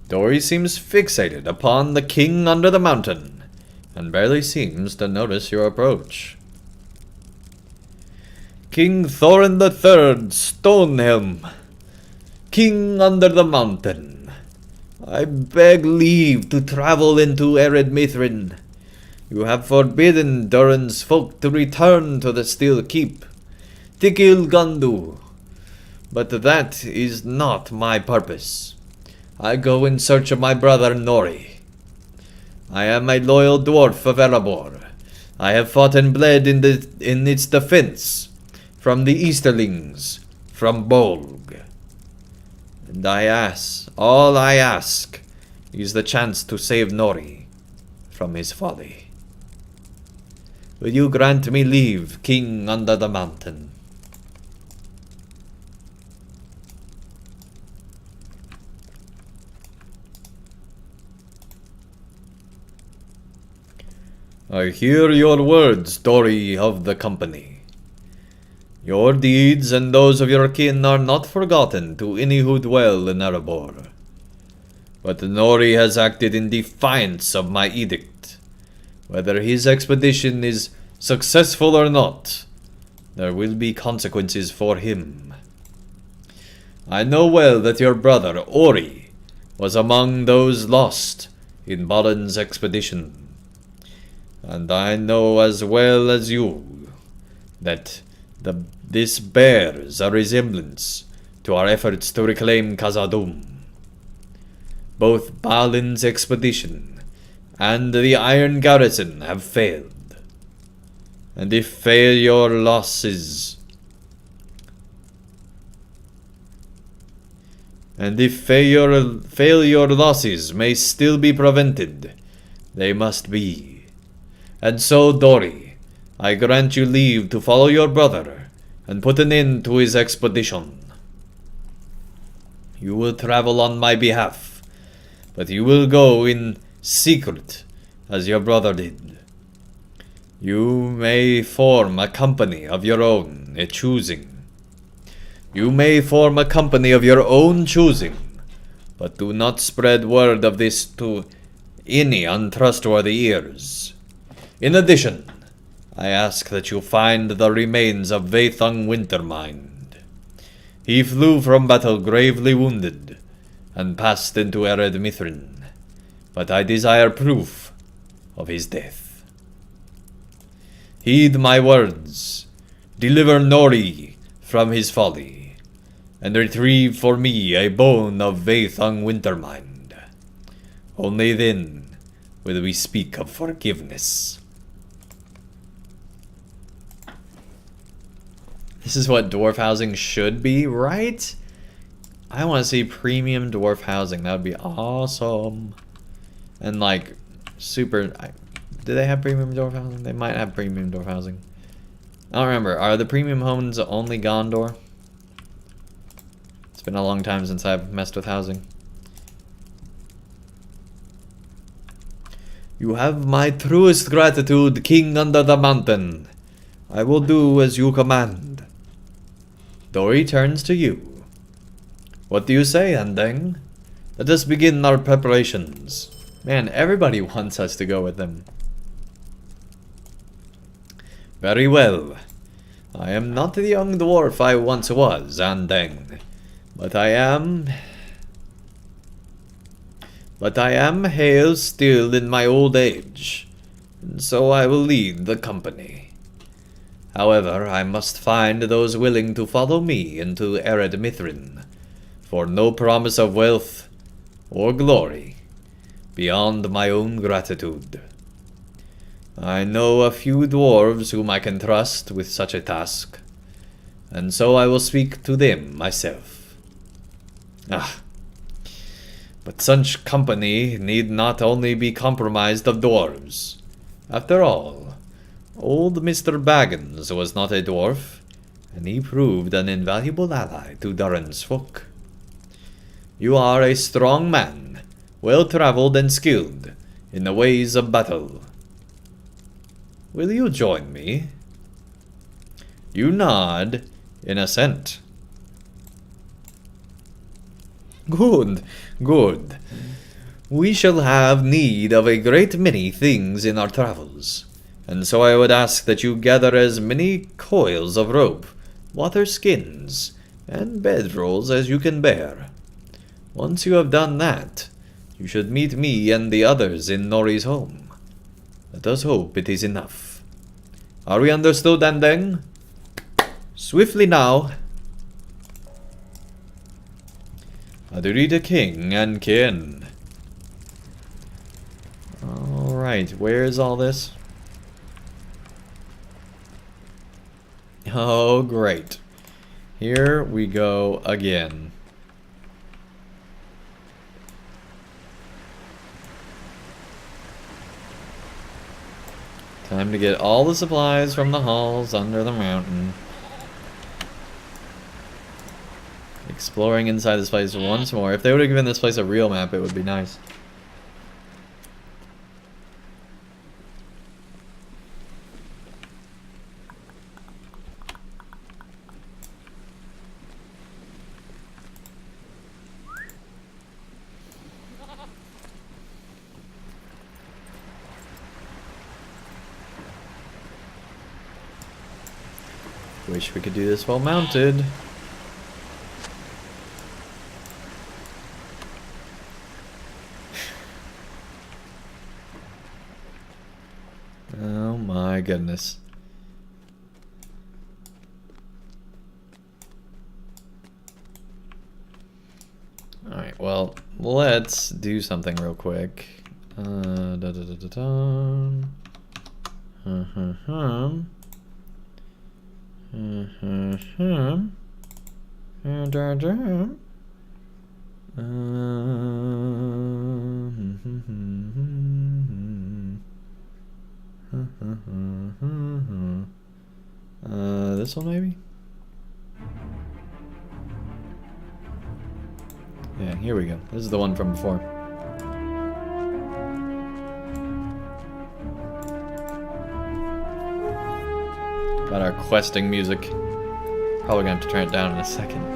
Dory seems fixated upon the king under the mountain, and barely seems to notice your approach. King Thorin III, Stonehelm, King under the mountain, I beg leave to travel into arid Mithrin. You have forbidden Durin's folk to return to the Steel Keep, Thikil Gundu, but that is not my purpose. I go in search of my brother Nori. I am a loyal dwarf of Erebor. I have fought and bled in its defense, from the Easterlings, from Bolg. And all I ask, is the chance to save Nori from his folly. Will you grant me leave, King under the mountain? I hear your words, Dory of the company. Your deeds and those of your kin are not forgotten to any who dwell in Erebor. But Nori has acted in defiance of my edict. Whether his expedition is successful or not, there will be consequences for him. I know well that your brother, Ori, was among those lost in Balin's expedition. And I know as well as you that this bears a resemblance to our efforts to reclaim Khazad-dûm. Both Balin's expedition and the Iron Garrison have failed. And if failure losses may still be prevented, they must be. And so, Dory, I grant you leave to follow your brother and put an end to his expedition. You will travel on my behalf, but you will go in secret, as your brother did. You may form a company of your own choosing. But do not spread word of this to any untrustworthy ears. In addition, I ask that you find the remains of Vaethung Wintermind. He flew from battle gravely wounded, and passed into arid Mithrin, but I desire proof of his death. Heed my words, deliver Nori from his folly, and retrieve for me a bone of Vaethung Wintermind. Only then will we speak of forgiveness. This is what dwarf housing should be, right? I want to see premium dwarf housing. That would be awesome. And like, super... Do they have premium dwarf housing? They might have premium dwarf housing. I don't remember. Are the premium homes only Gondor? It's been a long time since I've messed with housing. You have my truest gratitude, King under the mountain. I will do as you command. Dori turns to you. What do you say, Andang? Let us begin our preparations. Man, everybody wants us to go with them. Very well. I am not the young dwarf I once was, Andang. But I am hale still in my old age, and so I will lead the company. However, I must find those willing to follow me into Ered Mithrin, for no promise of wealth or glory beyond my own gratitude. I know a few dwarves whom I can trust with such a task, and so I will speak to them myself. But such company need not only be comprised of dwarves. After all, old Mr. Baggins was not a dwarf, and he proved an invaluable ally to Durin's folk. You are a strong man, well-traveled and skilled in the ways of battle. Will you join me? You nod in assent. Good, good. We shall have need of a great many things in our travels, and so I would ask that you gather as many coils of rope, water skins, and bedrolls as you can bear. Once you have done that, you should meet me and the others in Nori's home. Let us hope it is enough. Are we understood, Andang? Swiftly now. Adurita King and kin. Alright, where's all this? Oh, great. Here we go again. Time to get all the supplies from the halls under the mountain. Exploring inside this place once more. If they would have given this place a real map, it would be nice. Wish we could do this while mounted. Oh my goodness. Alright, well, let's do something real quick. This one maybe? Yeah, here we go. This is the one from before. Got our questing music. Probably gonna have to turn it down in a second.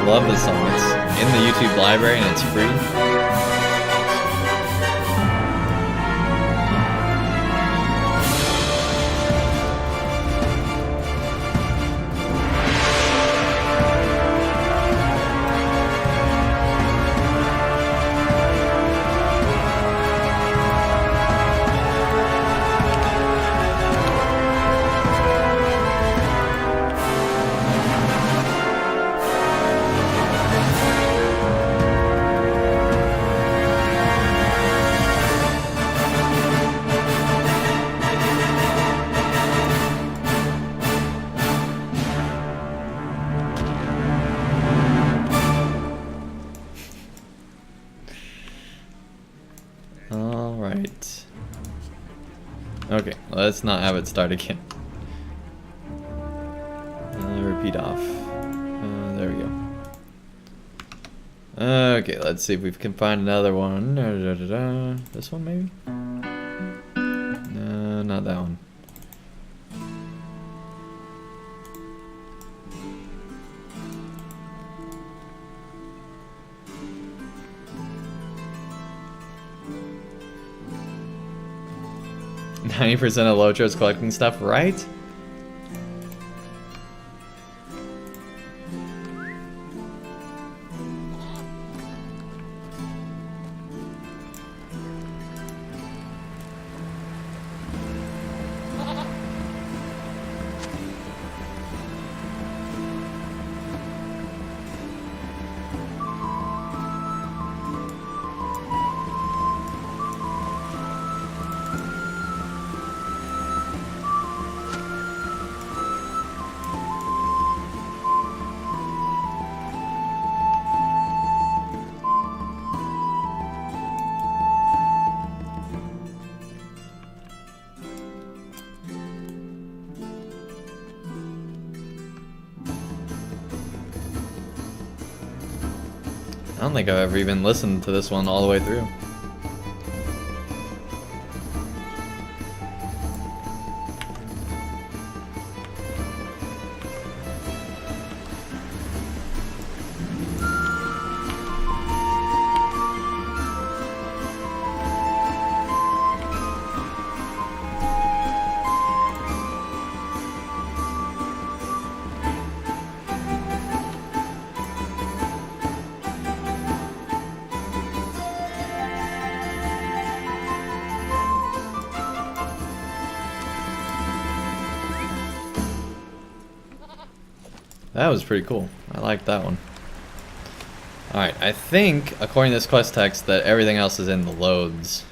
Love this song. It's in the YouTube library and it's free. Okay, let's not have it start again. Repeat off. There we go. Okay, let's see if we can find another one. This one maybe? No, not that one. %90 of LOTRO is collecting stuff, right? I don't think I've ever even listened to this one all the way through. That was pretty cool. I like that one. Alright, I think, according to this quest text, that everything else is in the loads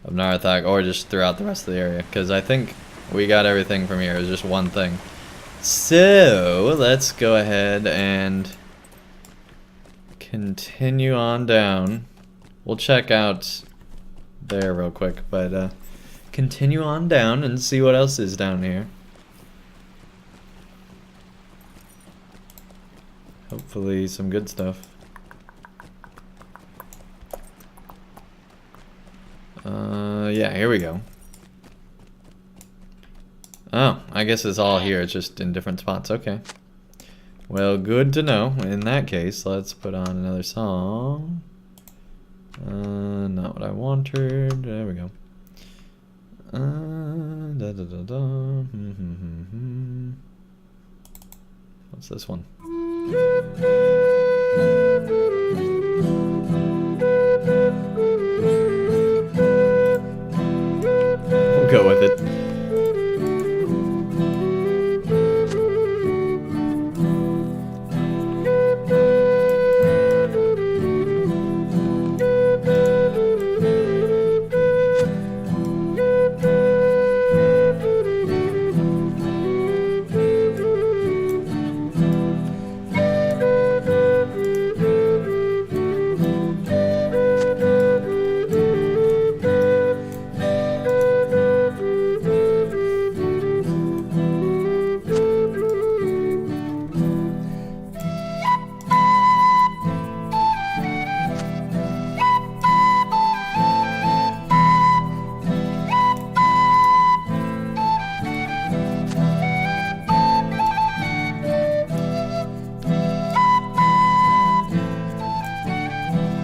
of Narthak, or just throughout the rest of the area, because I think we got everything from here. It was just one thing. So, let's go ahead and continue on down. We'll check out there real quick, but continue on down and see what else is down here. Hopefully some good stuff. Yeah, here we go. Oh, I guess it's all here, it's just in different spots. Okay. Well, good to know. In that case, let's put on another song. Not what I wanted. There we go. Da, da, da, da. What's this one? We'll go with it.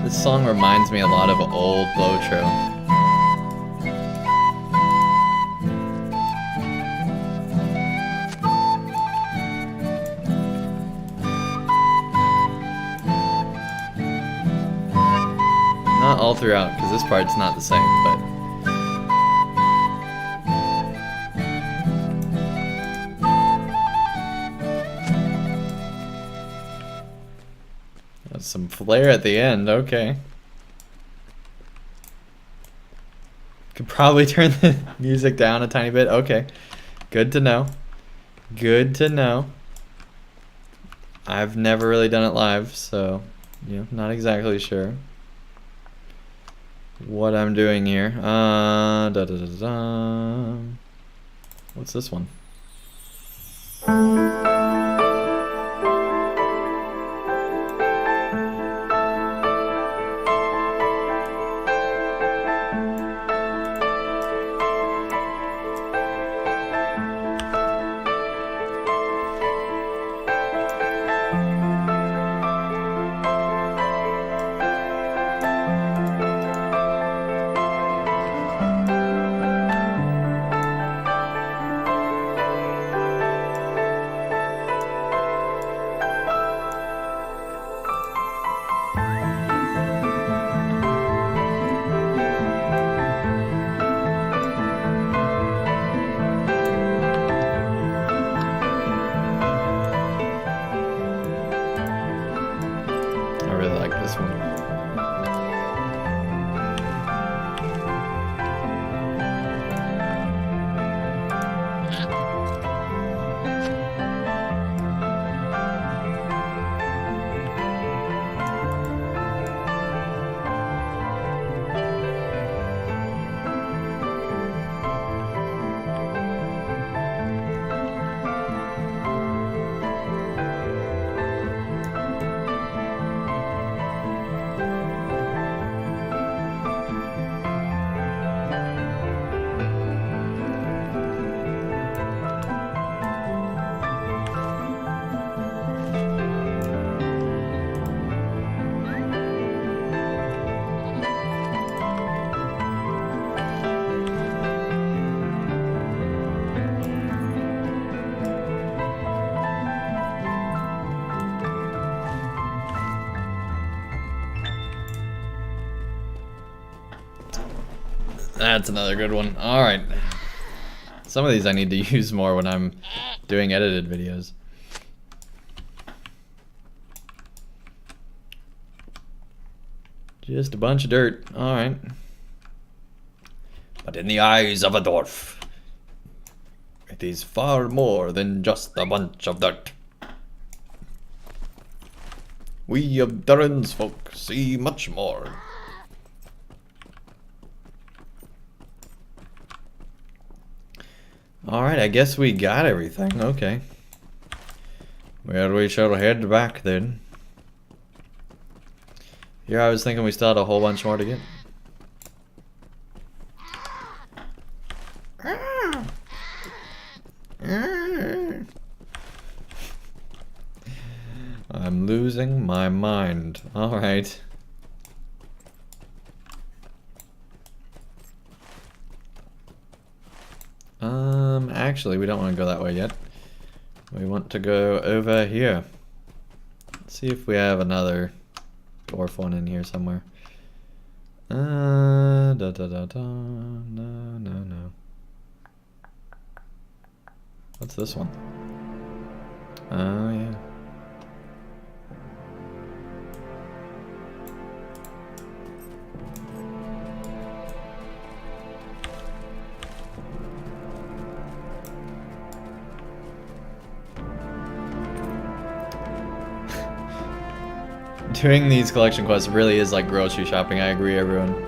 This song reminds me a lot of old LOTRO. Not all throughout, because this part's not the same, but... Some flair at the end, okay. Could probably turn the music down a tiny bit, okay. Good to know. Good to know. I've never really done it live, so, you know, not exactly sure. what I'm doing here. What's this one? That's another good one. Alright. Some of these I need to use more when I'm doing edited videos. Just a bunch of dirt. Alright. But in the eyes of a dwarf, it is far more than just a bunch of dirt. We of Thorin's folk see much more. Alright, I guess we got everything. Okay. Well, we shall head back then. Here I was thinking we still had a whole bunch more to get. I'm losing my mind. Alright. Actually, we don't want to go that way yet. We want to go over here. Let's see if we have another dwarf one in here somewhere. No. What's this one? Oh, yeah. Doing these collection quests really is like grocery shopping. I agree, everyone.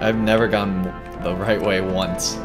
I've never gone the right way once.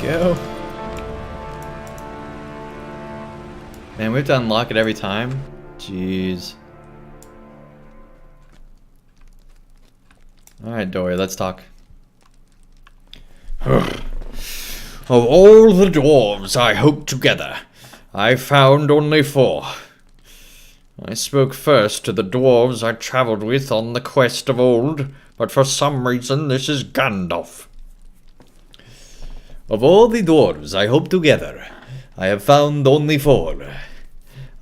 Go. Man, we have to unlock it every time. Jeez. Alright, Dory, let's talk. Of all the dwarves I hoped together, I found only 4. I spoke first to the dwarves I travelled with on the quest of old, but for some reason this is Gandalf. Of all the dwarves I hope together, I have found only 4.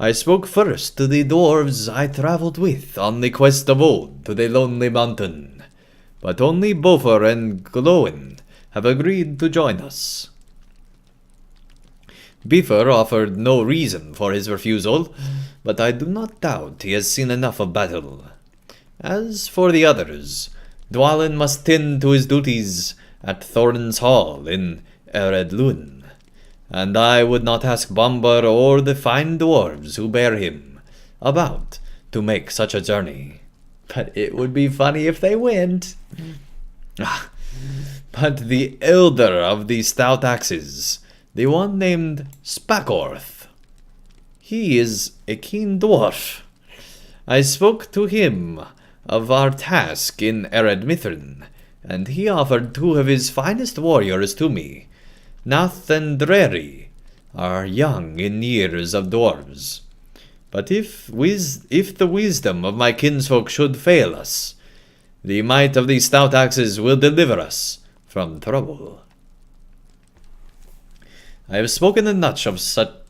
I spoke first to the dwarves I travelled with on the quest of old to the Lonely Mountain, but only Bofor and Glowin have agreed to join us. Beaver offered no reason for his refusal, but I do not doubt he has seen enough of battle. As for the others, Dwalin must tend to his duties at Thorin's Hall in Eredluin, and I would not ask Bomber or the fine dwarves who bear him about to make such a journey. But it would be funny if they went. But the elder of the stout axes, the one named Spakorth, he is a keen dwarf. I spoke to him of our task in Eredmithrin, and he offered 2 of his finest warriors to me. Nath and Dreri are young in years of dwarves. But if the wisdom of my kinsfolk should fail us, the might of the stout axes will deliver us from trouble. I have spoken enough of such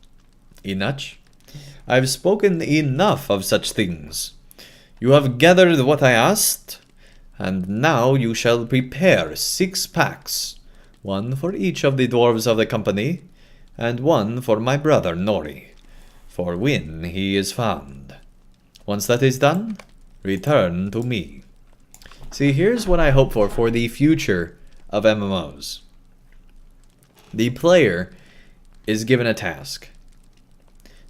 things. You have gathered what I asked, and now you shall prepare 6 packs, 1 for each of the dwarves of the company, and 1 for my brother Nori, for when he is found. Once that is done, return to me. See, here's what I hope for the future of MMOs. The player is given a task.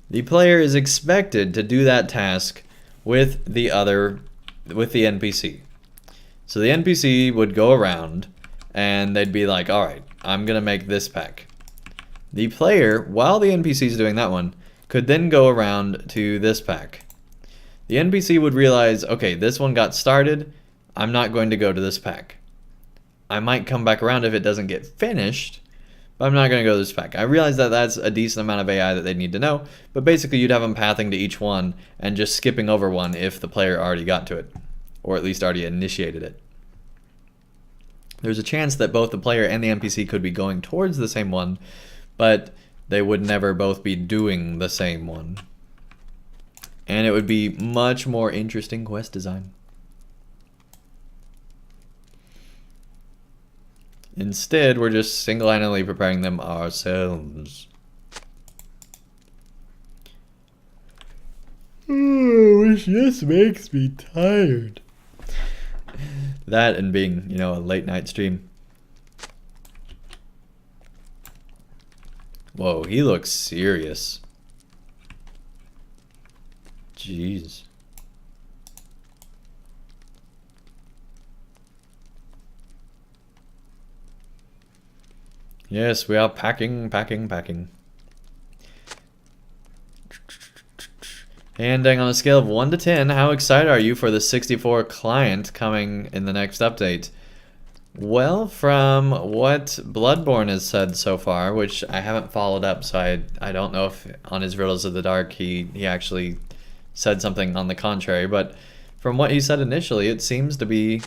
The player is expected to do that task with the NPC. So the NPC would go around and they'd be like, alright, I'm gonna make this pack. The player, while the NPC is doing that one, could then go around to this pack. The NPC would realize, okay, this one got started, I'm not going to go to this pack. I might come back around if it doesn't get finished, but I'm not going to go to this pack. I realize that that's a decent amount of AI that they need to know, but basically you'd have them pathing to each one and just skipping over one if the player already got to it, or at least already initiated it. There's a chance that both the player and the NPC could be going towards the same one, but they would never both be doing the same one. And it would be much more interesting quest design. Instead, we're just single-handedly preparing them ourselves. Which just makes me tired. That and being, you know, a late night stream. Whoa, he looks serious. Jeez. Yes, we are packing. Andang, on a scale of 1 to 10, how excited are you for the 64 client coming in the next update? Well, from what Bloodborne has said so far, which I haven't followed up, so I don't know if on his Riddles of the Dark he actually said something on the contrary, but from what he said initially, it seems to be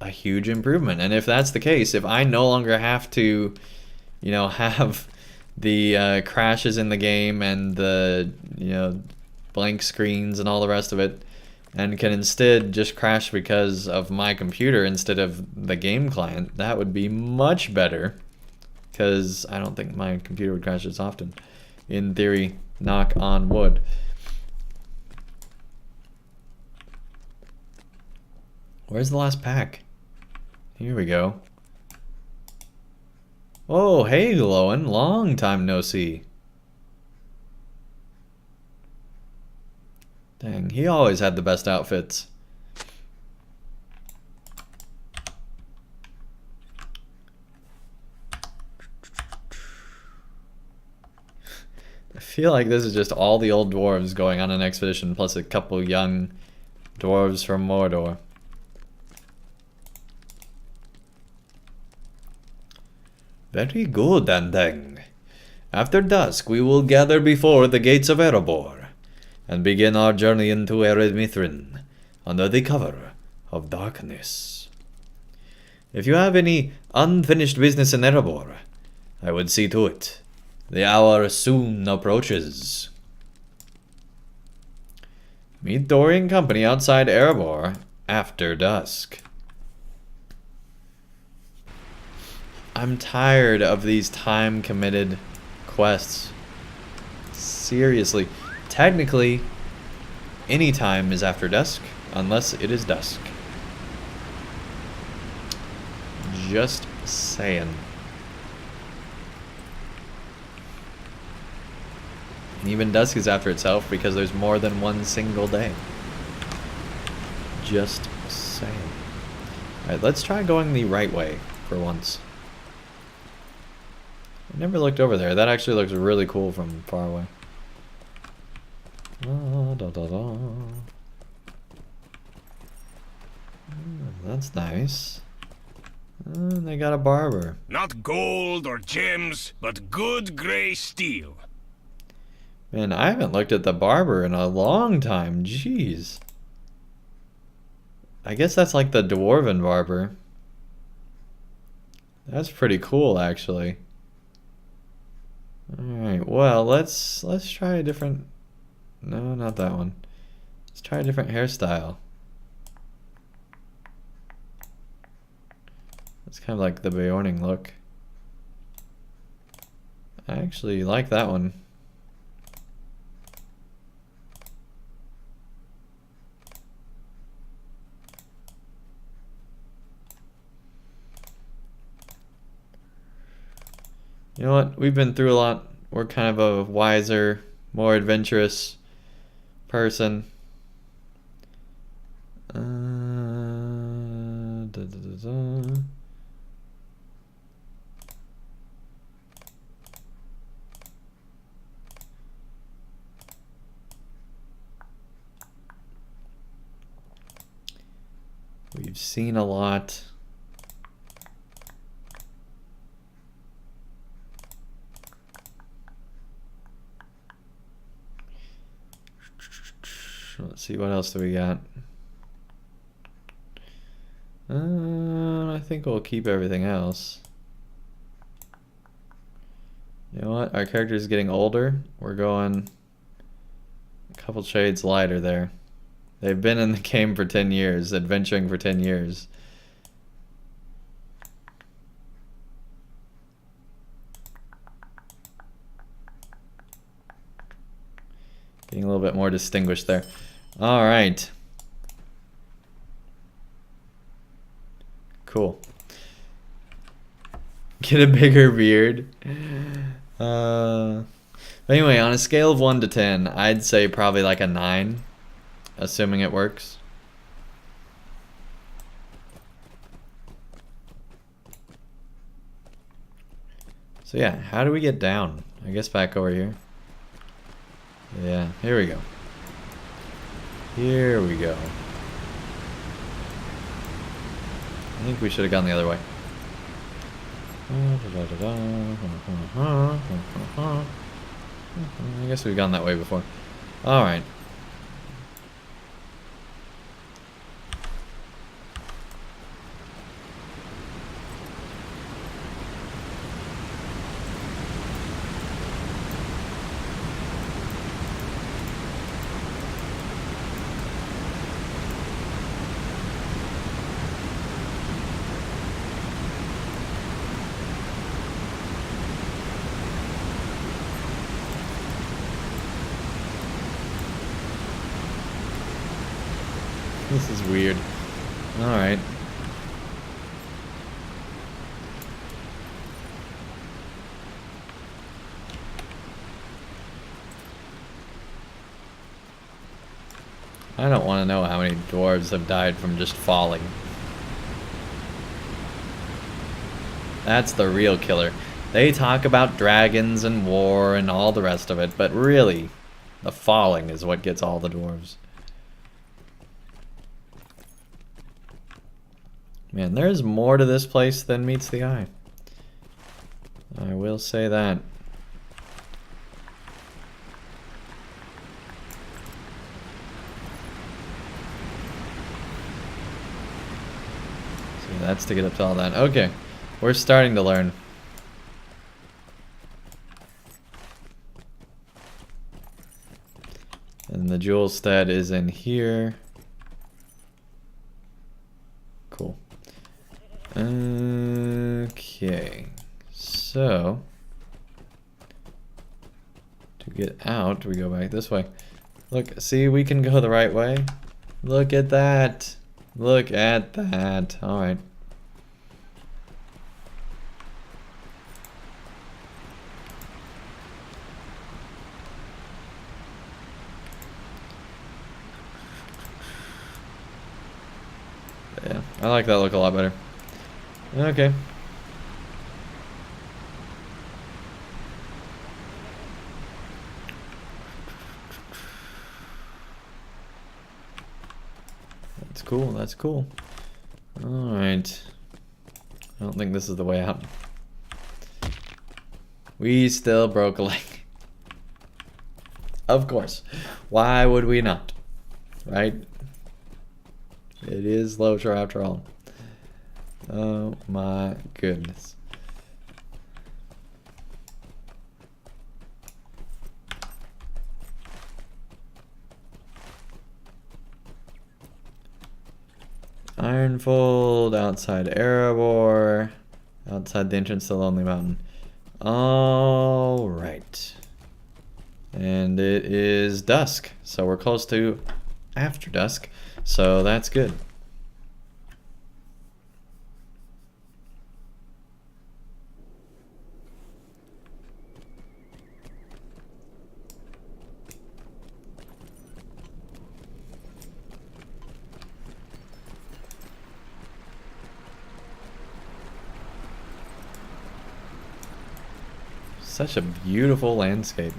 a huge improvement. And if that's the case, if I no longer have to, you know, have the crashes in the game and the, you know, blank screens and all the rest of it, and can instead just crash because of my computer instead of the game client, that would be much better, because I don't think my computer would crash as often. In theory, knock on wood. Where's the last pack? Here we go. Oh, hey Glowin, long time no see. Dang, he always had the best outfits. I feel like this is just all the old dwarves going on an expedition, plus a couple young dwarves from Mordor. Very good, Andang. After dusk, we will gather before the gates of Erebor, and begin our journey into Erebor under the cover of darkness. If you have any unfinished business in Erebor, I would see to it. The hour soon approaches. Meet Dory and company outside Erebor after dusk. I'm tired of these time-committed quests. Seriously. Technically, any time is after dusk, unless it is dusk. Just saying. And even dusk is after itself because there's more than one single day. Just saying. Alright, let's try going the right way for once. I never looked over there. That actually looks really cool from far away. That's nice. They got a barber. Not gold or gems, but good grey steel. Man, I haven't looked at the barber in a long time. Jeez. I guess that's like the Dwarven barber. That's pretty cool, actually. Alright, well, let's try a different... No, not that one. Let's try a different hairstyle. It's kind of like the Beorning look. I actually like that one. You know what? We've been through a lot. We're kind of a wiser, more adventurous person. We've seen a lot. Let's see, what else do we got? I think we'll keep everything else. You know what? Our character is getting older. We're going a couple shades lighter there. They've been in the game for 10 years, adventuring for 10 years. Getting a little bit more distinguished there. All right. Cool. Get a bigger beard. Anyway, on a scale of 1 to 10, I'd say probably like a 9, assuming it works. So yeah, how do we get down? I guess back over here. Yeah, here we go. Here we go. I think we should have gone the other way. I guess we've gone that way before. Alright. This is weird. Alright. I don't want to know how many dwarves have died from just falling. That's the real killer. They talk about dragons and war and all the rest of it, but really, the falling is what gets all the dwarves. Man, there's more to this place than meets the eye. I will say that. So that's to get up to all that. Okay, we're starting to learn. And the jewel stat is in here. Cool. Okay. So, to get out, we go back this way. Look, see, we can go the right way. Look at that. Look at that. Alright. Yeah, I like that look a lot better. Okay. That's cool, that's cool. Alright. I don't think this is the way out. We still broke a leg. Of course. Why would we not? Right? It is LOTRO after all. Oh my goodness. Ironfold, outside Erebor, outside the entrance to Lonely Mountain. Alright. And it is dusk, so we're close to after dusk, so that's good. Such a beautiful landscape.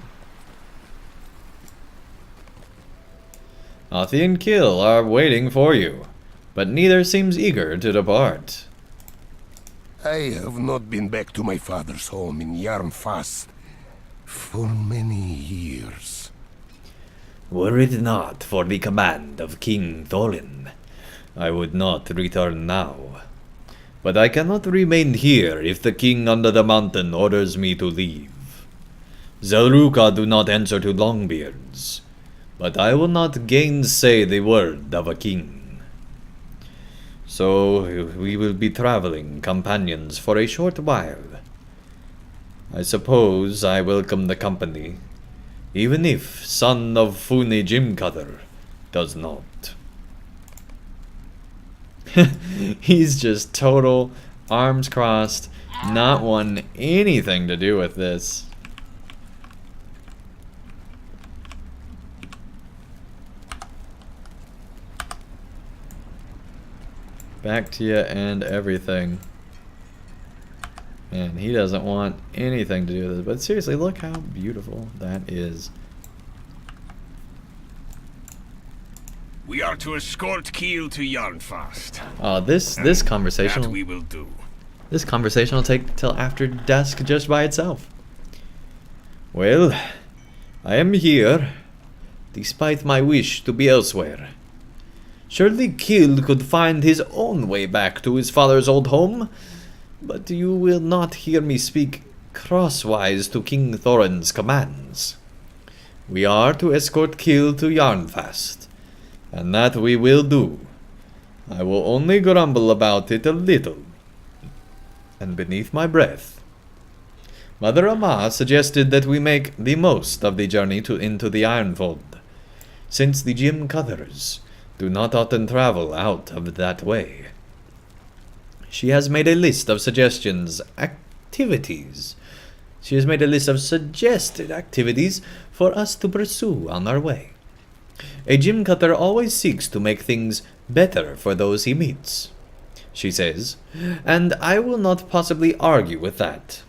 Athi and Kill are waiting for you, but neither seems eager to depart. I have not been back to my father's home in Yarnfast for many years. Were it not for the command of King Thorin, I would not return now. But I cannot remain here if the king under the mountain orders me to leave. Zelruka do not answer to Longbeards, but I will not gainsay the word of a king. So we will be traveling companions for a short while. I suppose I welcome the company, even if son of Funi Jimcutter does not. He's just total arms crossed, not wanting anything to do with this. Back to you and everything. Man, he doesn't want anything to do with this. But seriously, look how beautiful that is. We are to escort Kiel to Yarnfast. This conversation. That we will do. This conversation will take till after dusk just by itself. Well, I am here, despite my wish to be elsewhere. Surely Kiel could find his own way back to his father's old home, but you will not hear me speak crosswise to King Thorin's commands. We are to escort Kiel to Yarnfast, and that we will do. I will only grumble about it a little, and beneath my breath. Mother Amma suggested that we make the most of the journey into the Ironfold, since the Jimcutters do not often travel out of that way. She has made a list of activities. She has made a list of suggested activities for us to pursue on our way. A Jimcutter always seeks to make things better for those he meets, she says, and I will not possibly argue with that.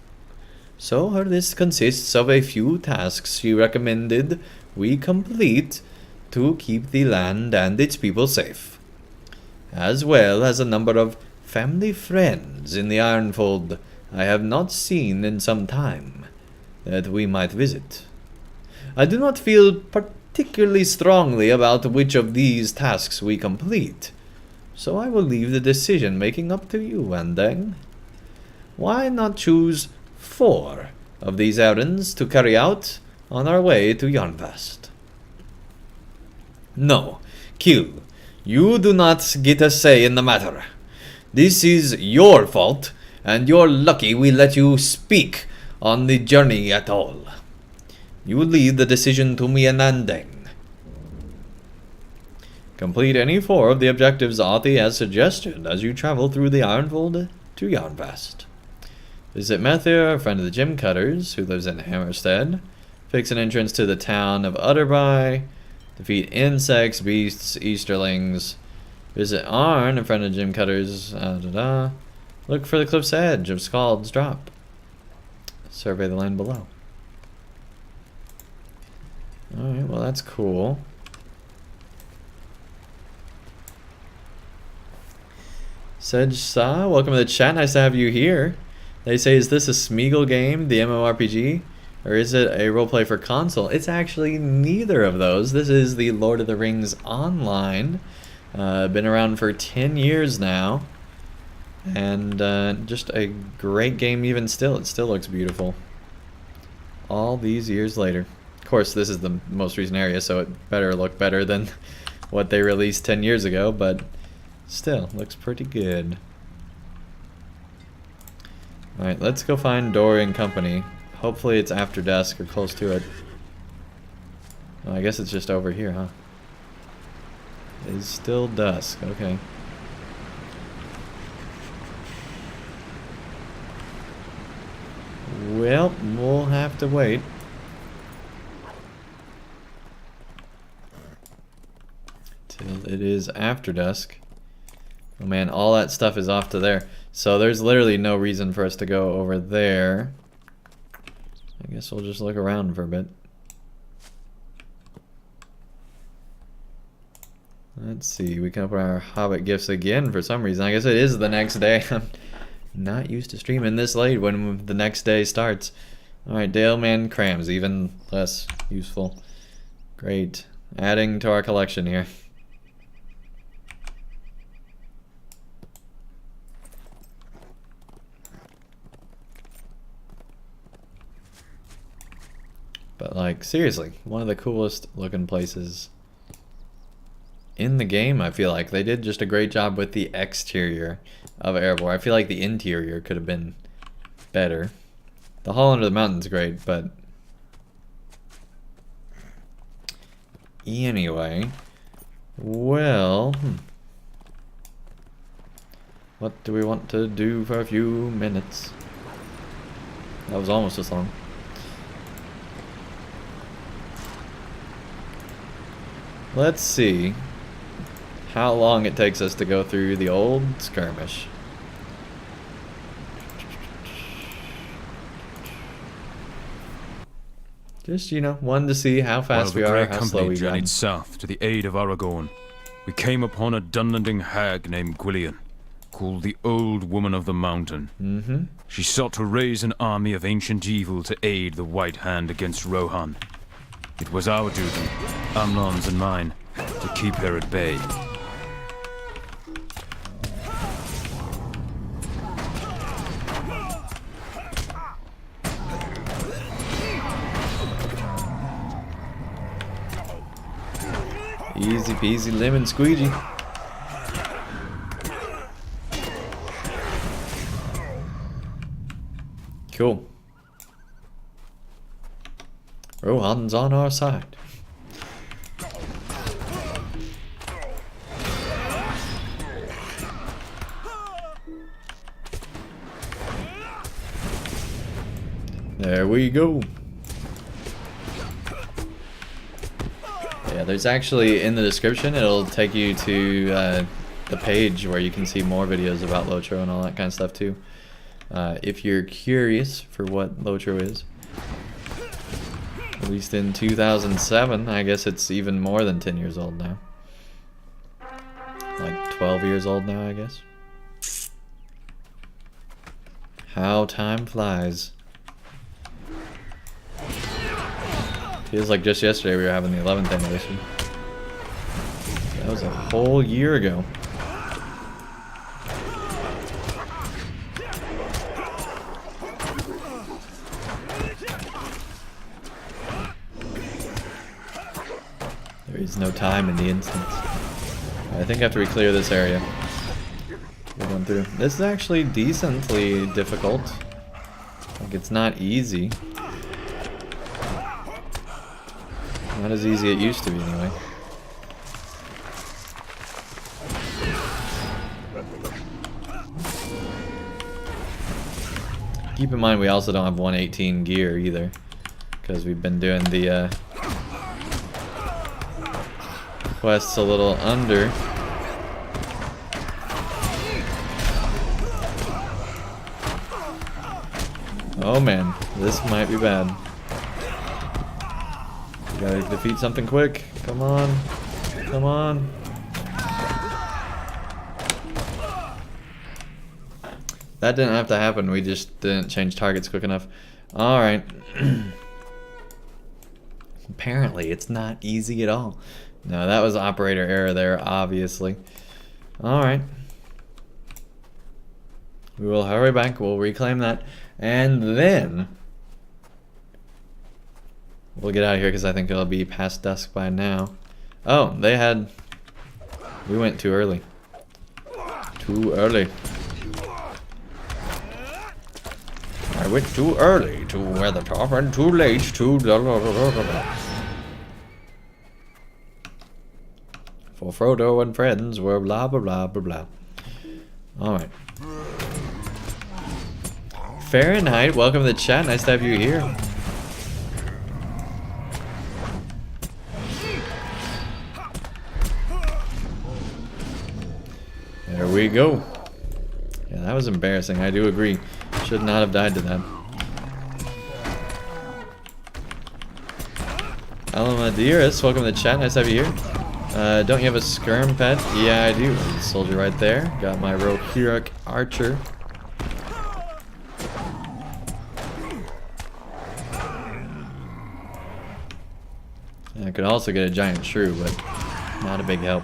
So her list consists of a few tasks she recommended we complete to keep the land and its people safe, as well as a number of family friends in the Ironfold I have not seen in some time that we might visit. I do not feel particularly strongly about which of these tasks we complete, so I will leave the decision-making up to you, Andang. Why not choose 4 of these errands to carry out on our way to Yarnvast? No, Kill, you do not get a say in the matter. This is your fault, and you're lucky we let you speak on the journey at all. You leave the decision to me and Andang. Complete any 4 of the objectives Athi has suggested as you travel through the Ironfold to Yarnvast. Visit Methir, a friend of the Gem Cutters, who lives in Hammerstead. Fix an entrance to the town of Utterby. Defeat insects, beasts, Easterlings. Visit Arn, a friend of Gem Cutters. Look for the cliff's edge of Scald's Drop. Survey the land below. Alright, well that's cool. Sedge Sa, welcome to the chat. Nice to have you here. They say, is this a Smeagol game, the MMORPG? Or is it a roleplay for console? It's actually neither of those. This is the Lord of the Rings Online. Been around for 10 years now. And just a great game even still. It still looks beautiful. All these years later. Of course, this is the most recent area, so it better look better than what they released 10 years ago, but still, looks pretty good. Alright, let's go find Dory & Company. Hopefully it's after dusk or close to it. Oh, I guess it's just over here, huh? It's still dusk, okay. Well, we'll have to wait. Till it is after dusk. Oh man, all that stuff is off to there. So there's literally no reason for us to go over there. I guess we'll just look around for a bit. Let's see, we can open our Hobbit gifts again for some reason. I guess it is the next day. I'm not used to streaming this late when the next day starts. Alright, Daleman Crams, even less useful. Great. Adding to our collection here. But like, seriously, one of the coolest looking places in the game, I feel like. They did just a great job with the exterior of Erebor. I feel like the interior could have been better. The Hall Under the Mountain's great, but anyway, well, what do we want to do for a few minutes? That was almost as long. Let's see how long it takes us to go through the old skirmish. Just, you know, one to see how fast we are, how slow we go. Journeyed south to the aid of Aragorn. We came upon a Dunlending hag named Gwillian, called the Old Woman of the Mountain. She sought to raise an army of ancient evil to aid the White Hand against Rohan. It was our duty, Amnon's and mine, to keep her at bay. Easy peasy lemon squeegee. Cool. Rohan's on our side. There we go. Yeah, there's actually, in the description, it'll take you to the page where you can see more videos about LOTRO and all that kind of stuff too. if you're curious for what LOTRO is. At least in 2007, I guess it's even more than 10 years old now. Like 12 years old now, I guess. How time flies. Feels like just yesterday we were having the 11th anniversary. That was a whole year ago. There is no time in the instance. I think after we clear this area, we're going through. This is actually decently difficult. Like, it's not easy. Not as easy it used to be, anyway. Keep in mind we also don't have 118 gear either, because we've been doing the quests a little under. Oh man, this might be bad. We gotta defeat something quick. Come on. Come on. That didn't have to happen. We just didn't change targets quick enough. Alright. Apparently, it's not easy at all. No, that was operator error there, obviously. Alright. We will hurry back. We'll reclaim that. And then we'll get out of here because I think it'll be past dusk by now. Oh, they had... We went too early. Too early. I went too early to Weathertop and too late to... For Frodo and friends were blah blah blah blah blah. Alright. Fahrenheit, welcome to the chat. Nice to have you here. There we go. Yeah, that was embarrassing. I do agree. Should not have died to that. Alma Dearest, welcome to the chat. Nice to have you here. Don't you have a skirm pet? Yeah, I do. There's a soldier right there. Got my Rohirric archer. I could also get a giant shrew, but not a big help.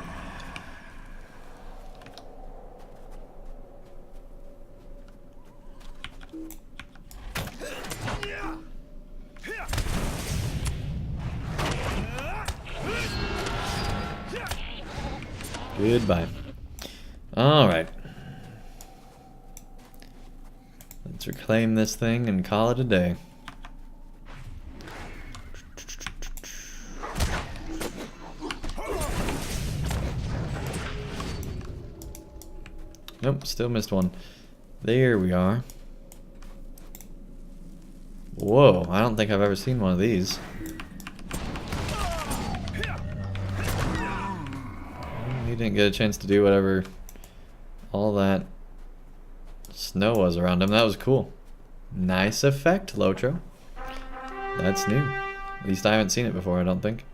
Goodbye. Alright. Let's reclaim this thing and call it a day. Nope, still missed one. There we are. Whoa, I don't think I've ever seen one of these. He didn't get a chance to do whatever all that snow was around him. That was cool. Nice effect, LOTRO. That's new. At least I haven't seen it before, I don't think.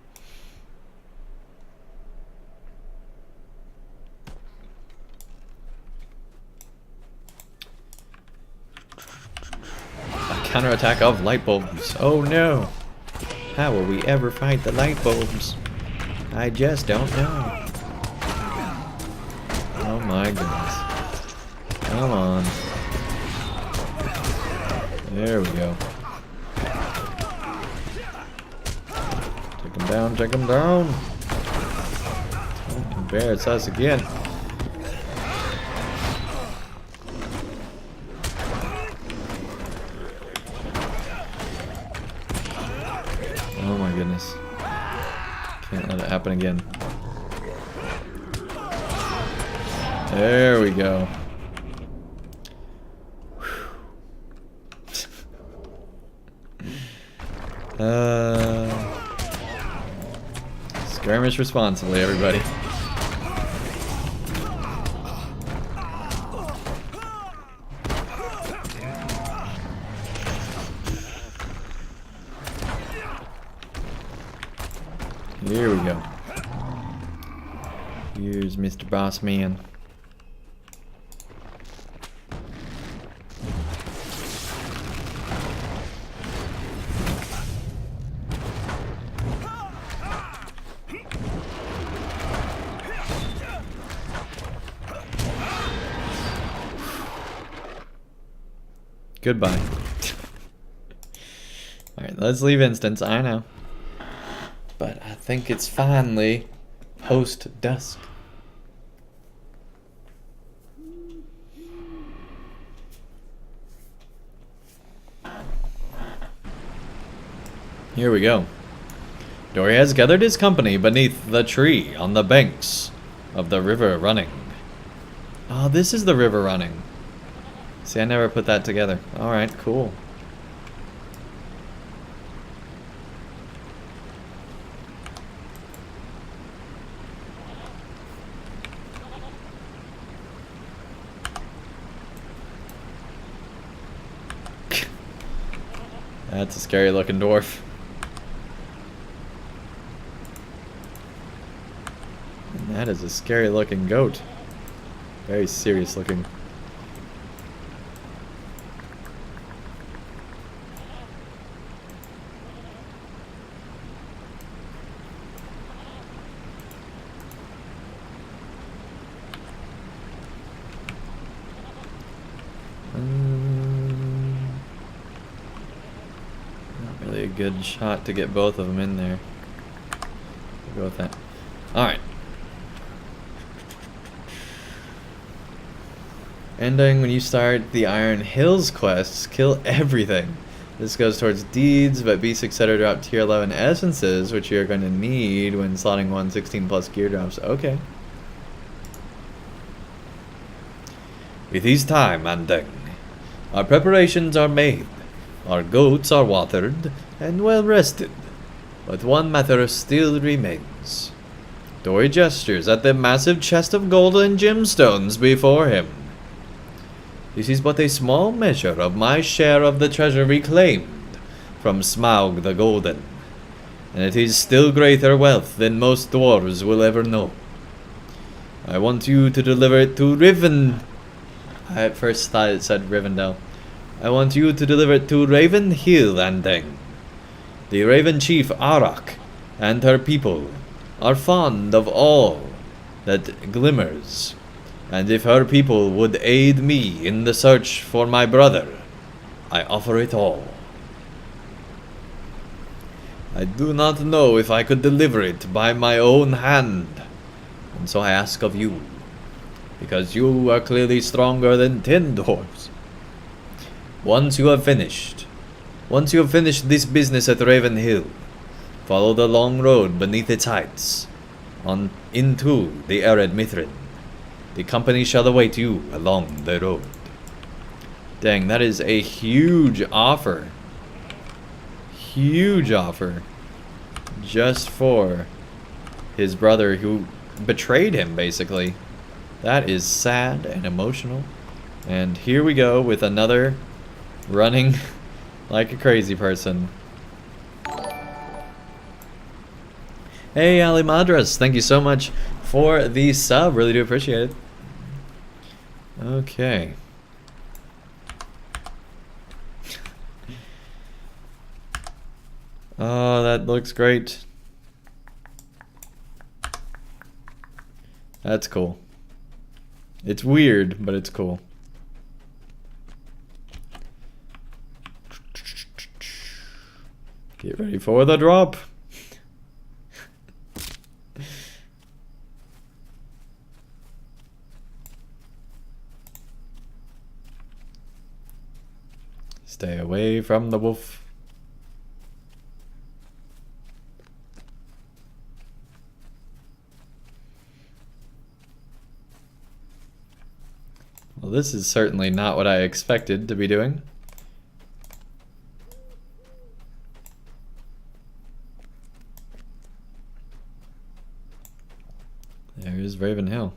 A counterattack of light bulbs. Oh no! How will we ever fight the light bulbs? I just don't know. Oh my goodness. Come on. There we go. Take him down, take him down. Oh, bear, it's us again. Oh my goodness. Can't let it happen again. There we go. Skirmish responsibly, everybody. Here we go. Here's Mr. Boss Man. Goodbye. Alright, let's leave instance, I know. But I think it's finally post-dusk. Here we go. Dory has gathered his company beneath the tree on the banks of the river running. Oh, this is the river running. See, I never put that together. Alright, cool. That's a scary looking dwarf. And that is a scary looking goat. Very serious looking. Not really a good shot to get both of them in there. We'll go with that. Alright. Andang, when you start the Iron Hills quests, kill everything. This goes towards deeds, but be etc. drop tier 11 essences, which you're going to need when slotting 116 plus gear drops. Okay. It is time, Andang. Our preparations are made. Our goats are watered and well rested. But one matter still remains. Dory gestures at the massive chest of gold and gemstones before him. This is but a small measure of my share of the treasure reclaimed from Smaug the Golden, and it is still greater wealth than most dwarves will ever know. I want you to deliver it to I at first thought it said Rivendell. I want you to deliver it to Ravenhill, Andang. The Raven Chief Arak and her people are fond of all that glimmers. And if her people would aid me in the search for my brother, I offer it all. I do not know if I could deliver it by my own hand, and so I ask of you, because you are clearly stronger than 10 dwarves. Once you have finished this business at Ravenhill, follow the long road beneath its heights, on into the arid Mithrin. The company shall await you along the road. Dang, that is a huge offer. Huge offer. Just for his brother who betrayed him, basically. That is sad and emotional. And here we go with another running like a crazy person. Hey, Ali Madras, thank you so much for the sub. Really do appreciate it. Okay. Oh, that looks great. That's cool. It's weird, but it's cool. Get ready for the drop. Stay away from the wolf. Well, this is certainly not what I expected to be doing. There is Ravenhill.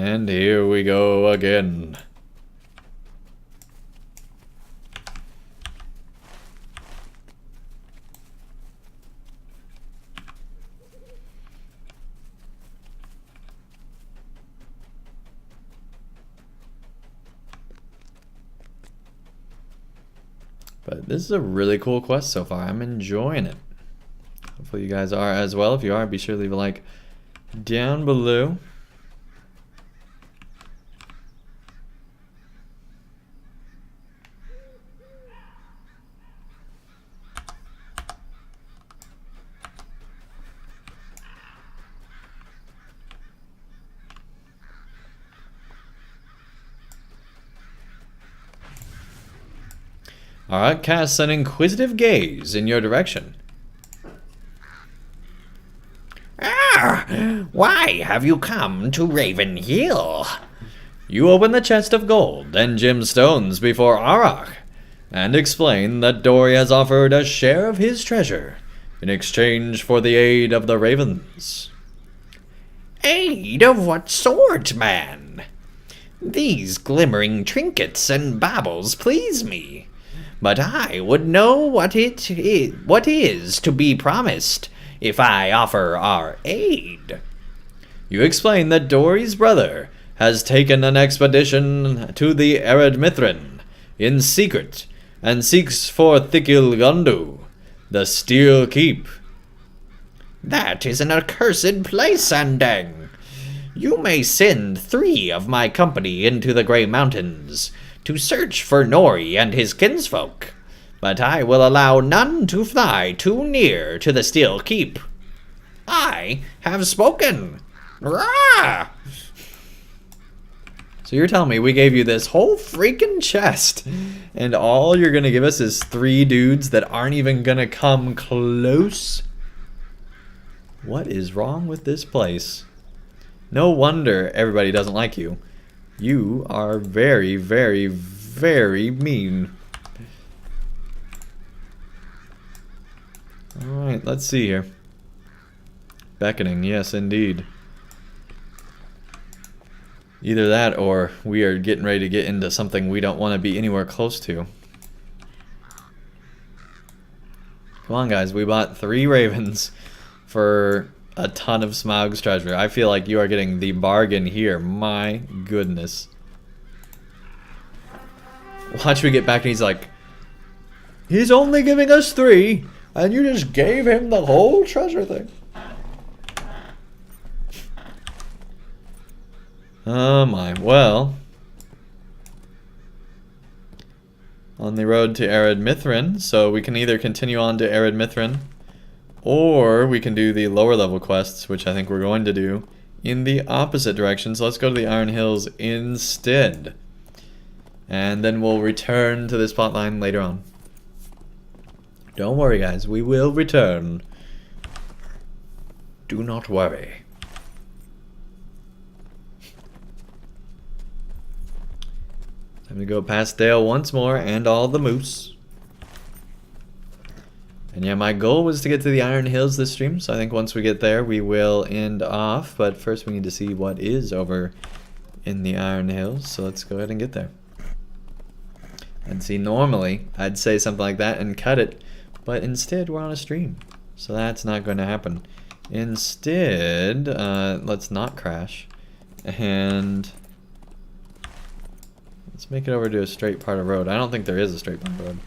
And here we go again. But this is a really cool quest so far. I'm enjoying it. Hopefully you guys are as well. If you are, be sure to leave a like down below. Alright, cast an inquisitive gaze in your direction. Ah, why have you come to Ravenhill? You open the chest of gold and gemstones before Arach, and explain that Dory has offered a share of his treasure in exchange for the aid of the Ravens. Aid of what sort, man? These glimmering trinkets and baubles please me, but I would know what is to be promised if I offer our aid. You explain that Dory's brother has taken an expedition to the Erebor in secret and seeks for Thikil-Gundu, the Steel Keep. That is an accursed place, Andang. You may send 3 of my company into the Grey Mountains to search for Nori and his kinsfolk, but I will allow none to fly too near to the Steel Keep. I have spoken. Rah! So you're telling me we gave you this whole freaking chest, and all you're gonna give us is 3 dudes that aren't even gonna come close? What is wrong with this place? No wonder everybody doesn't like you. You are very, very, very mean. Alright, let's see here. Beckoning, yes indeed. Either that or we are getting ready to get into something we don't want to be anywhere close to. Come on guys, we bought 3 ravens for a ton of Smaug's treasure. I feel like you are getting the bargain here. My goodness. Watch we get back and he's like, he's only giving us 3 and you just gave him the whole treasure thing. Oh my, well. On the road to Erebor, so we can either continue on to Erebor, or we can do the lower level quests, which I think we're going to do, in the opposite direction. So let's go to the Iron Hills instead. And then we'll return to this plotline later on. Don't worry guys, we will return. Do not worry. Time to go past Dale once more and all the moose. And yeah, my goal was to get to the Iron Hills this stream, so I think once we get there we will end off. But first we need to see what is over in the Iron Hills, so let's go ahead and get there. And see, normally I'd say something like that and cut it, but instead we're on a stream, so that's not going to happen. Instead, let's not crash, and let's make it over to a straight part of road. I don't think there is a straight part of road.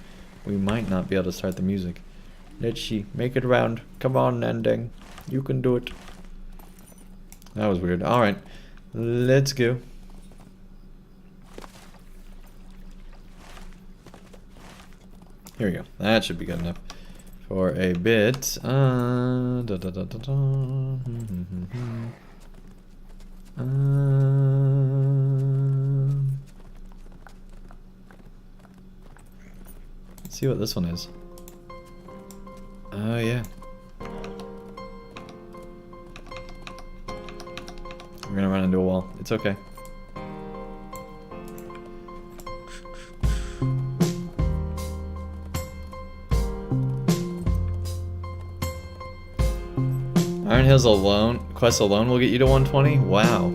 We might not be able to start the music. Let's see, make it around. Come on, Andang, you can do it. That was weird. Alright, let's go. Here we go. That should be good enough for a bit. Let's see what this one is. Oh yeah. We're gonna run into a wall. It's okay. Iron Hills alone, quest alone will get you to 120? Wow.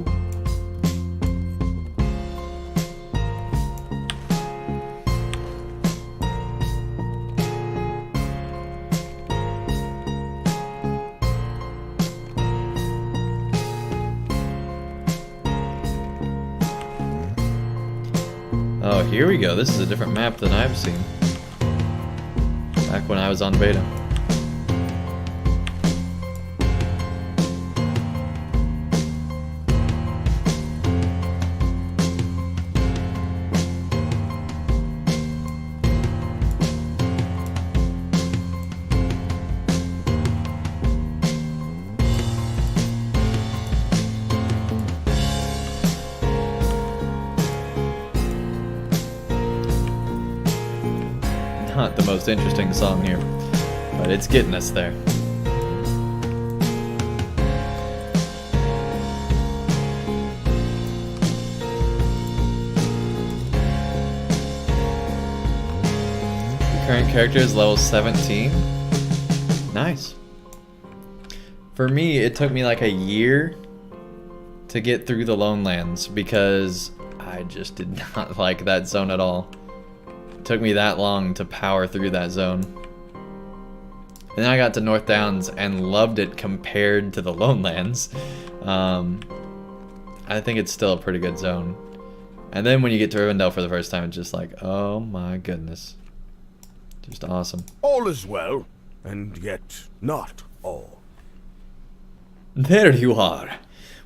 here we go. This is a different map than I've seen. Back when I was on beta. Not the most interesting song here, but it's getting us there. The current character is level 17. Nice. For me, it took me like a year to get through the Lone Lands because I just did not like that zone at all. Took me that long to power through that zone. Then I got to North Downs and loved it compared to the Lone Lands. I think it's still a pretty good zone. And then when you get to Ravenhill for the first time, it's just like, oh my goodness. Just awesome. All is well, and yet not all. There you are.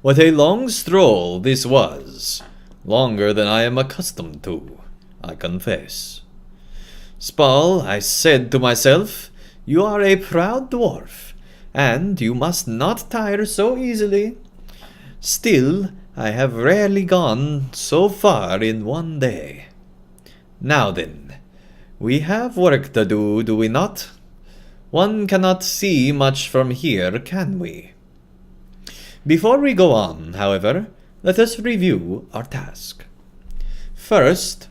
What a long stroll this was. Longer than I am accustomed to, I confess. Spall, I said to myself, you are a proud dwarf, and you must not tire so easily. Still, I have rarely gone so far in one day. Now then, we have work to do we not? One cannot see much from here, can we? Before we go on, however, let us review our task. First,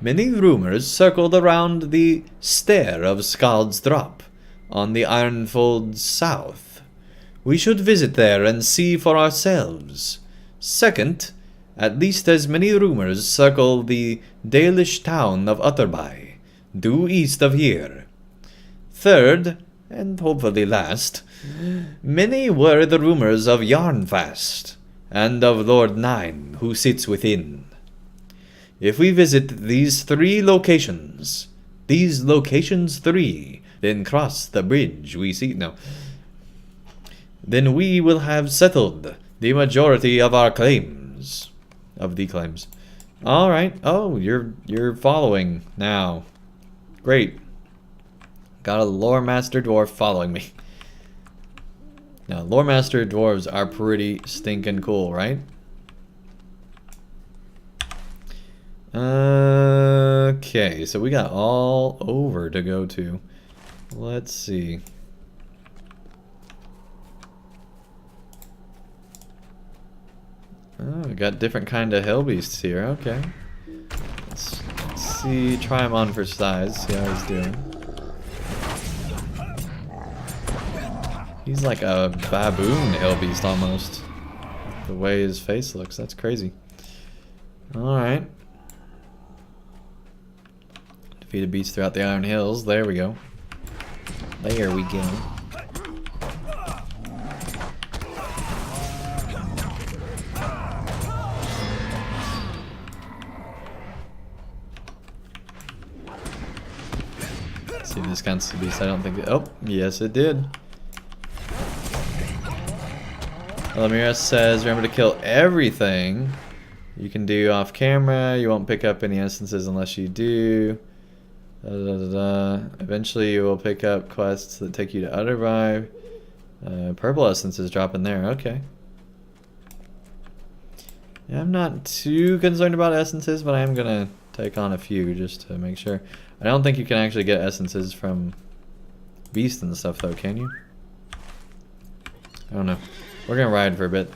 many rumors circled around the Stair of Skald's Drop on the Ironfold south. We should visit there and see for ourselves. Second, at least as many rumors circle the Dalish town of Utterby, due east of here. Third, and hopefully last, many were the rumors of Yarnfast and of Lord Nine, who sits within. If we visit these three locations, then cross the bridge we see, then we will have settled the majority of our claims. Alright, oh, you're following now. Great. Got a Lore Master Dwarf following me. Now, Lore Master Dwarves are pretty stinking cool, right? Okay, so we got all over to go to. Let's see. Oh, we got different kind of hell beasts here. Okay. Let's see. Try him on for size. See how he's doing. He's like a baboon hell beast almost. The way his face looks. That's crazy. Alright. Defeated beasts throughout the Iron Hills. There we go. There we go. Let's see if this counts as a beast. I don't think it. Oh, yes, it did. Lamira says, remember to kill everything you can do off camera. You won't pick up any essences unless you do. Eventually you will pick up quests that take you to Utterby. Purple essences drop in there. Okay. Yeah, I'm not too concerned about essences, but I am going to take on a few just to make sure. I don't think you can actually get essences from beasts and stuff though, can you? I don't know. We're going to ride for a bit.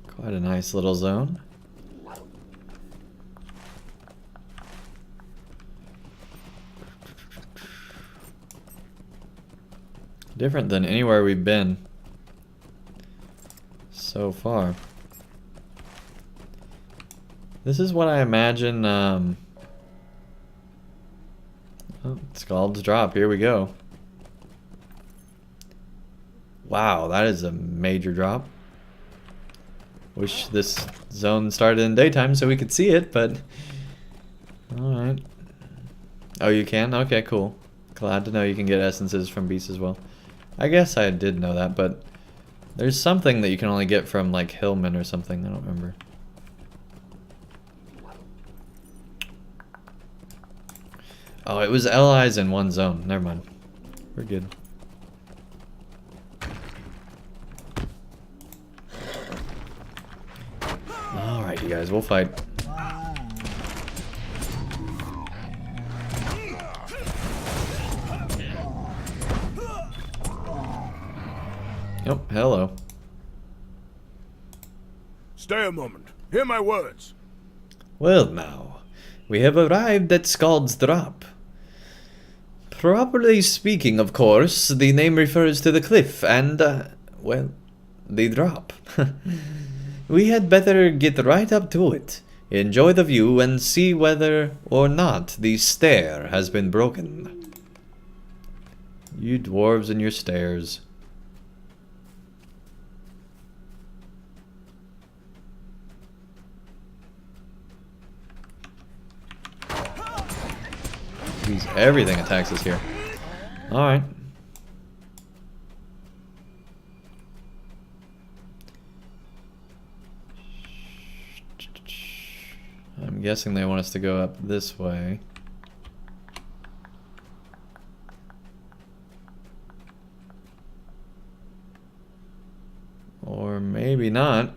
Quite a nice little zone. Different than anywhere we've been so far. This is what I imagine, oh, Scald's Drop, here we go. Wow, that is a major drop. Wish this zone started in daytime so we could see it, but... Alright. Oh, you can? Okay, cool. Glad to know you can get essences from beasts as well. I guess I did know that, but... There's something that you can only get from, like, Hillman or something. I don't remember. Oh, it was allies in one zone. Never mind. We're good. Alright, you guys. We'll fight. Oh, hello. Stay a moment. Hear my words. Well now, we have arrived at Scald's Drop. Properly speaking, of course, the name refers to the cliff and, well, the drop. We had better get right up to it, enjoy the view, and see whether or not the stair has been broken. You dwarves and your stairs. Jeez, everything attacks us here. Alright. I'm guessing they want us to go up this way. Or maybe not.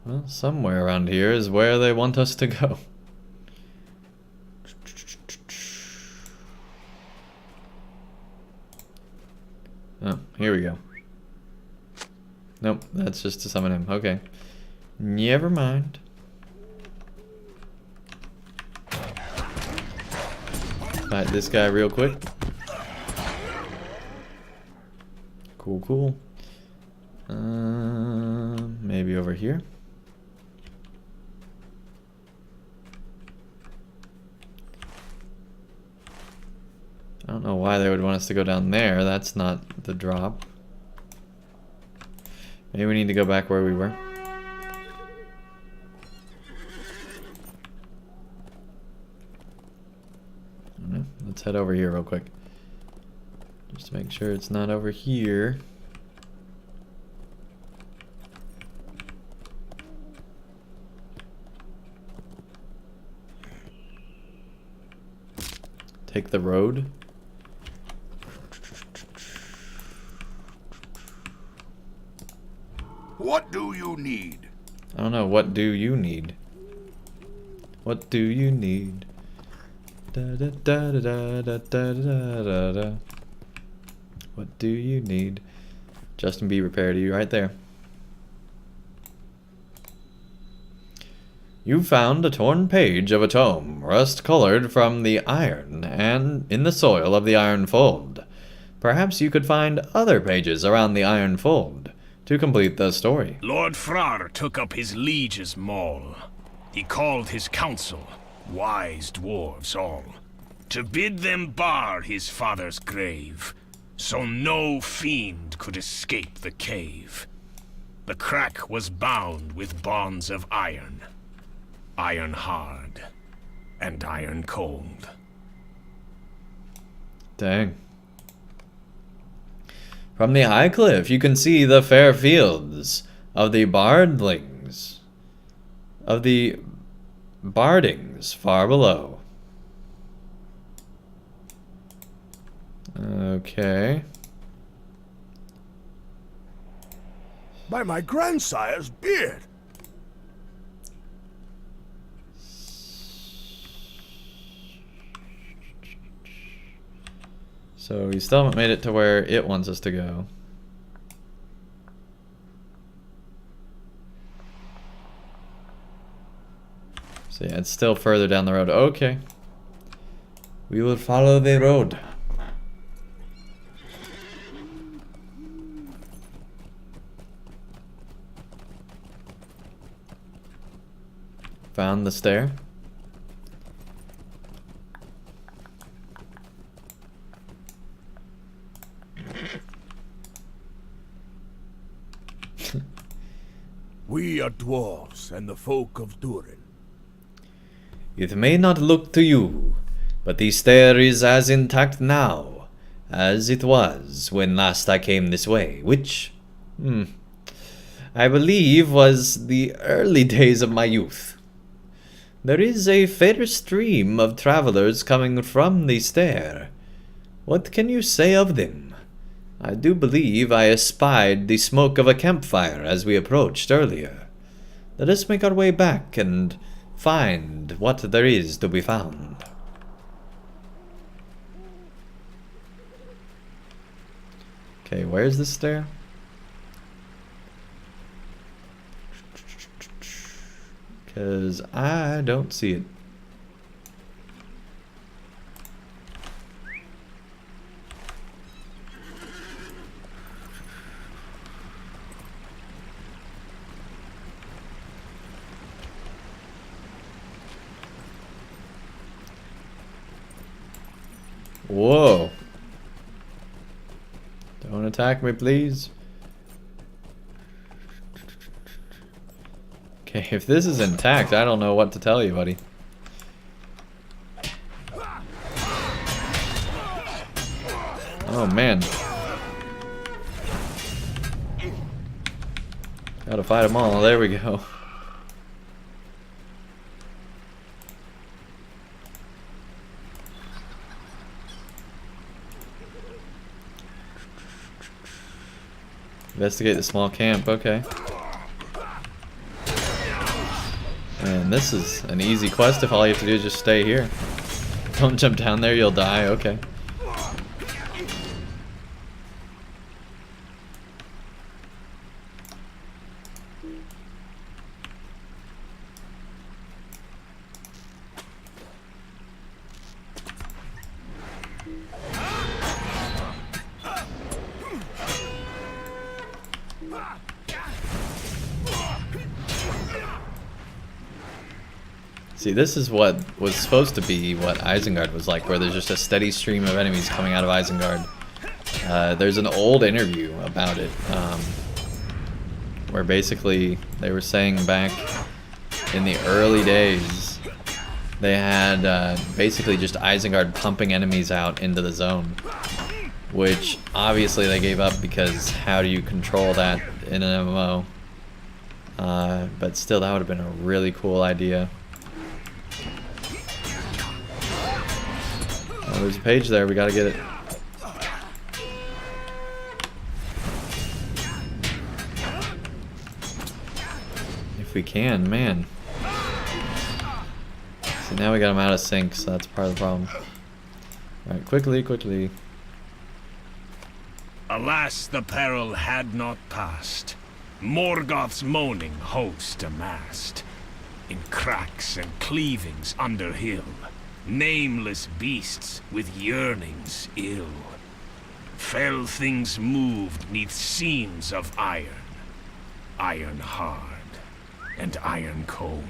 Well, somewhere around here is where they want us to go. Oh, here we go. Nope, that's just to summon him. Okay. Never mind. Fight this guy real quick. Cool, cool. Maybe over here. I don't know why they would want us to go down there. That's not the drop. Maybe we need to go back where we were. I don't know. Let's head over here real quick. Just to make sure it's not over here. Take the road. What do you need? I don't know. What do you need? What do you need? Da da da da da da da da da. What do you need? Justin B. Repair to you right there. You found a torn page of a tome, rust-colored from the iron and in the soil of the Iron Fold. Perhaps you could find other pages around the Iron Fold to complete the story. Lord Freyr took up his liege's maul. He called his council, wise dwarves all, to bid them bar his father's grave, so no fiend could escape the cave. The crack was bound with bonds of iron, iron hard and iron cold. Dang. From the high cliff, you can see the fair fields of the bardlings, of the bardings far below. Okay. By my grandsire's beard! So we still haven't made it to where it wants us to go. So yeah, it's still further down the road. Okay. We will follow the road. found the stair. We are dwarves and the folk of Durin. It may not look to you, but the stair is as intact now as it was when last I came this way, which, I believe was the early days of my youth. There is a fair stream of travelers coming from the stair. What can you say of them? I do believe I espied the smoke of a campfire as we approached earlier. Let us make our way back and find what there is to be found. Okay, where's the stair? Because I don't see it. Whoa. Don't attack me, please. Okay, if this is intact, I don't know what to tell you, buddy. Oh, man. Gotta fight them all. There we go. Investigate the small camp, okay. And this is an easy quest if all you have to do is just stay here. Don't jump down there, you'll die, okay. See, this is what was supposed to be what Isengard was like, where there's just a steady stream of enemies coming out of Isengard. There's an old interview about it, where basically they were saying back in the early days, they had basically just Isengard pumping enemies out into the zone, which obviously they gave up because how do you control that in an MMO? But still, that would have been a really cool idea. Oh, there's a page there, we gotta get it. If we can, man. So now we got him out of sync, so that's part of the problem. Alright, quickly, quickly. Alas, the peril had not passed. Morgoth's moaning host amassed. In cracks and cleavings under hill, nameless beasts with yearnings ill. Fell things moved neath seams of iron, iron hard and iron cold.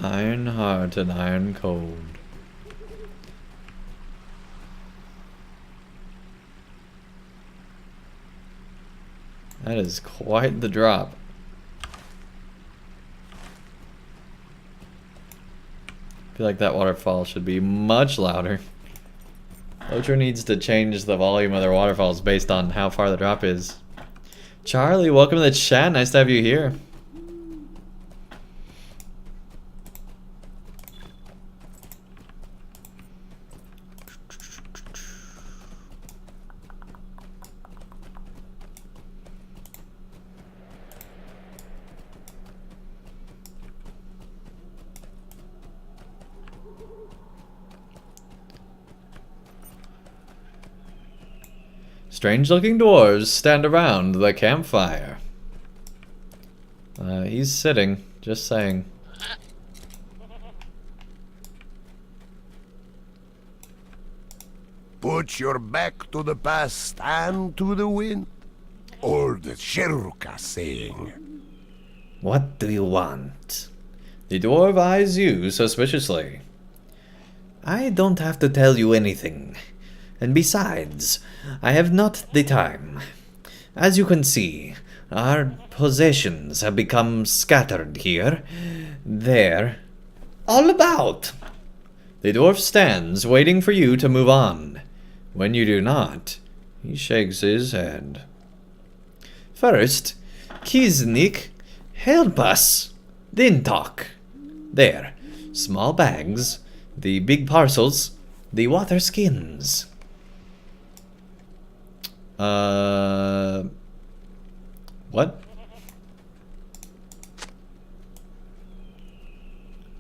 Iron hard and iron cold. That is quite the drop. I feel like that waterfall should be much louder. LOTRO needs to change the volume of their waterfalls based on how far the drop is. Charlie, welcome to the chat. Nice to have you here. Strange-looking dwarves stand around the campfire. He's sitting, just saying. Put your back to the past and to the wind. Old Sheruka saying. What do you want? The dwarf eyes you suspiciously. I don't have to tell you anything. And besides, I have not the time. As you can see, our possessions have become scattered here, there, all about. The dwarf stands, waiting for you to move on. When you do not, he shakes his head. First, Kiznik, help us. Then talk. There, small bags, the big parcels, the water skins. What?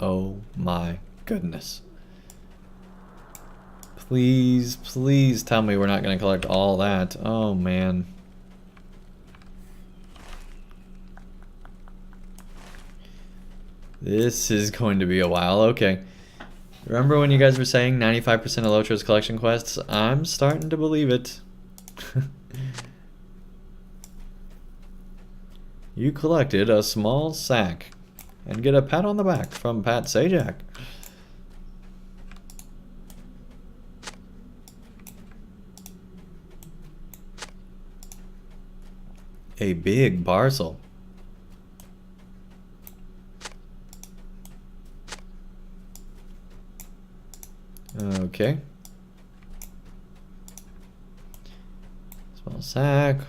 Oh my goodness. Please, please tell me we're not going to collect all that. Oh man. This is going to be a while. Okay. Remember when you guys were saying 95% of LOTRO's collection quests? I'm starting to believe it. You collected a small sack and get a pat on the back from Pat Sajak. A big parcel. Okay. Small sack.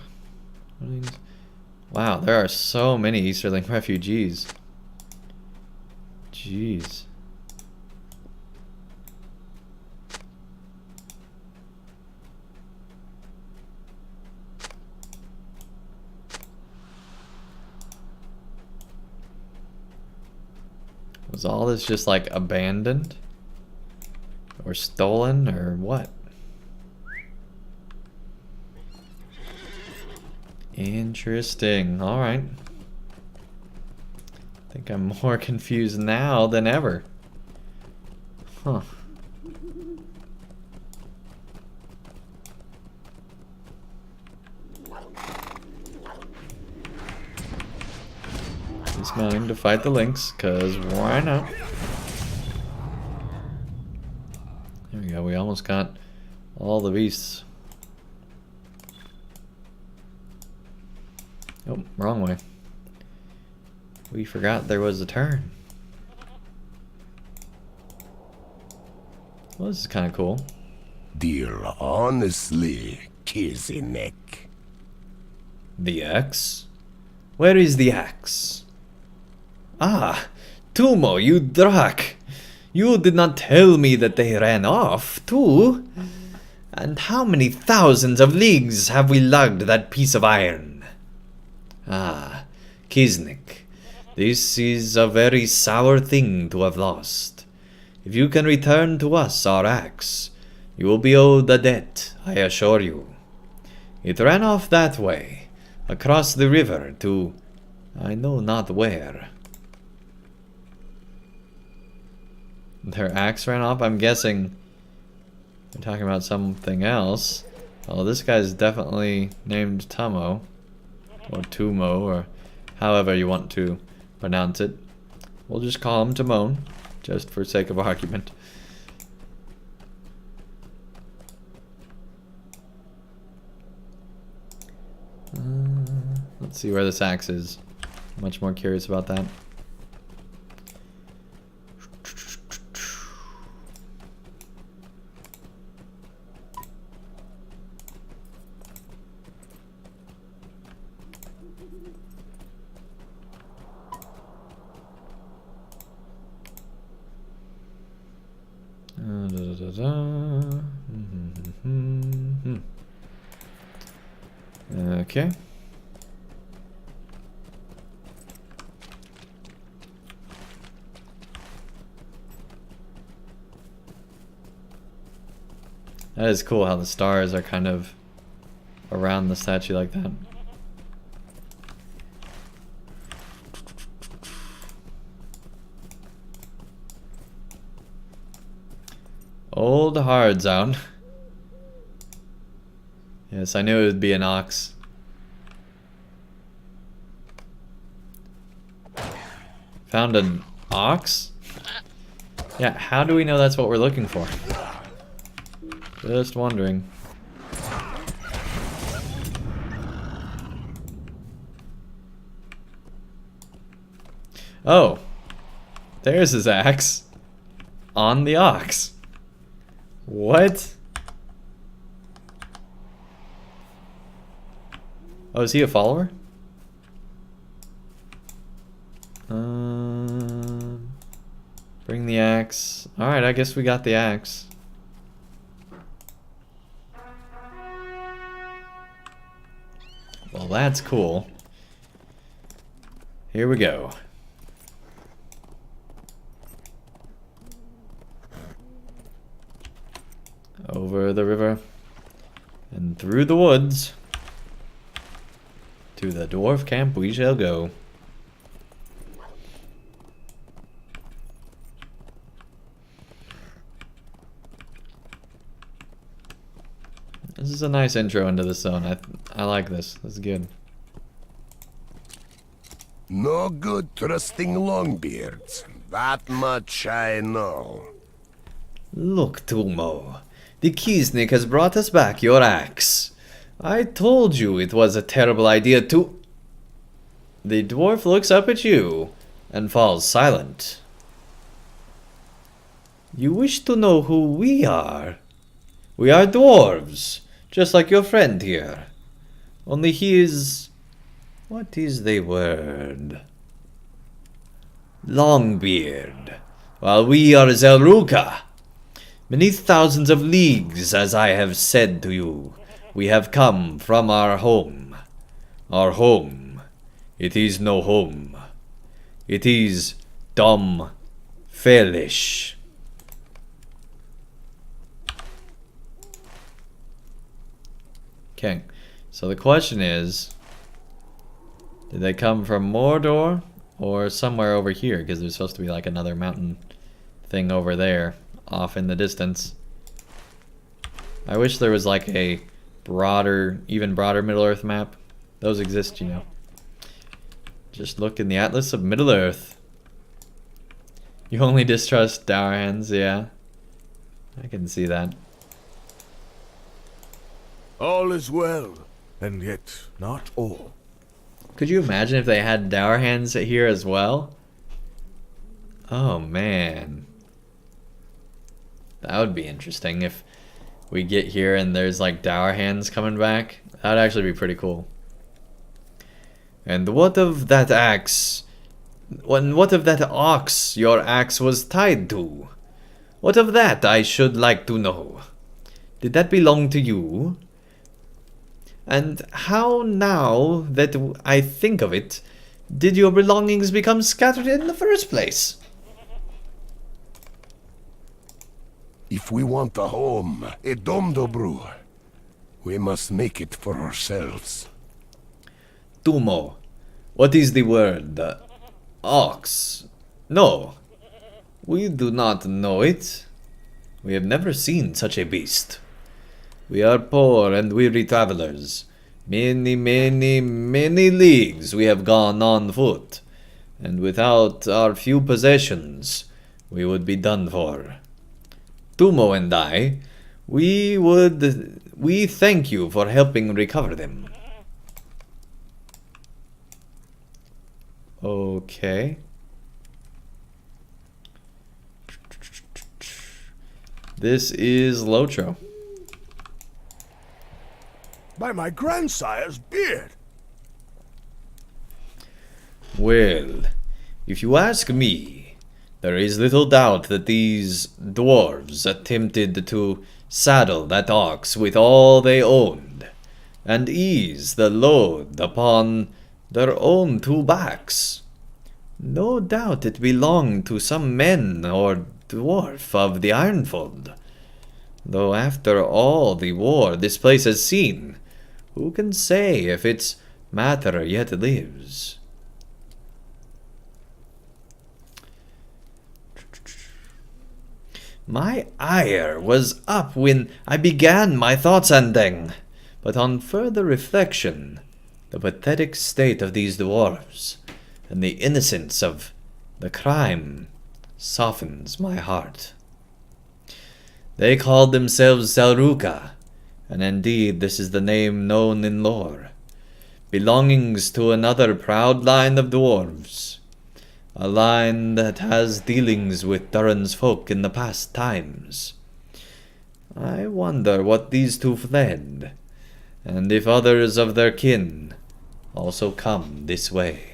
Wow, there are so many Easterling refugees. Jeez. Was all this just like abandoned? Or stolen, or what? Interesting. Alright. I think I'm more confused now than ever. Huh. Dismounting to fight the lynx, cause why not? There we go, we almost got all the beasts. Oh, wrong way. We forgot there was a turn. Well, this is kind of cool. Deal honestly, Kizinek. The axe? Where is the axe? Ah, Tumo, you drak! You did not tell me that they ran off, too. And how many thousands of leagues have we lugged that piece of iron? Ah, Kiznik, this is a very sour thing to have lost. If you can return to us our axe, you will be owed a debt, I assure you. It ran off that way, across the river to I know not where. Their axe ran off? I'm guessing they're talking about something else. Oh, this guy's definitely named Tumo. Or Tumo, or however you want to pronounce it. We'll just call him Timon, just for sake of argument. Let's see where this axe is. Much more curious about that. Okay. That is cool how the stars are kind of around the statue like that. Old hard zone. Yes, I knew it would be an ox. Found an ox? Yeah, how do we know that's what we're looking for? Just wondering. Oh. There's his axe. On the ox. What? Oh, is he a follower? Bring the axe. Alright, I guess we got the axe. Well, that's cool. Here we go. Over the river and through the woods. To the dwarf camp we shall go. This is a nice intro into the zone. I like this. This is good. No good trusting Longbeards. That much I know. Look, Tumo. The Kiesnik has brought us back your axe. I told you it was a terrible idea to... The dwarf looks up at you and falls silent. You wish to know who we are? We are dwarves, just like your friend here. Only he is... What is the word? Longbeard, while we are Zelruka. Many thousands of leagues, as I have said to you, we have come from our home. Our home. It is no home. It is Dom Felish. Okay, so the question is, did they come from Mordor or somewhere over here? Because there's supposed to be like another mountain thing over there, off in the distance. I wish there was like a broader, even broader Middle-earth map. Those exist, you know. Just look in the Atlas of Middle-earth. You only distrust Dourhands, yeah. I can see that. All is well, and yet not all. Could you imagine if they had Dourhands here as well? Oh man. That would be interesting if we get here and there's like Dourhands coming back. That would actually be pretty cool. And what of that axe? What of that ox your axe was tied to? What of that, I should like to know. Did that belong to you? And how, now that I think of it, did your belongings become scattered in the first place? If we want a home, a Domdobru, we must make it for ourselves. Tumo. What is the word? Ox. No. We do not know it. We have never seen such a beast. We are poor and weary travelers. Many, many, many leagues we have gone on foot. And without our few possessions, we would be done for. Tumo and I, we thank you for helping recover them. Okay. This is LOTRO. By my grandsire's beard. Well, if you ask me, there is little doubt that these dwarves attempted to saddle that ox with all they owned, and ease the load upon their own two backs. No doubt it belonged to some men or dwarf of the Ironfold. Though after all the war this place has seen, who can say if its matter yet lives? My ire was up when I began my thoughts, Andang, but on further reflection, the pathetic state of these dwarves, and the innocence of The crime softens my heart. They called themselves Zelruka, and indeed this is the name known in lore, belongings to another proud line of dwarves, a line that has dealings with Thorin's folk in the past times. I wonder what these two fled, and if others of their kin also come this way.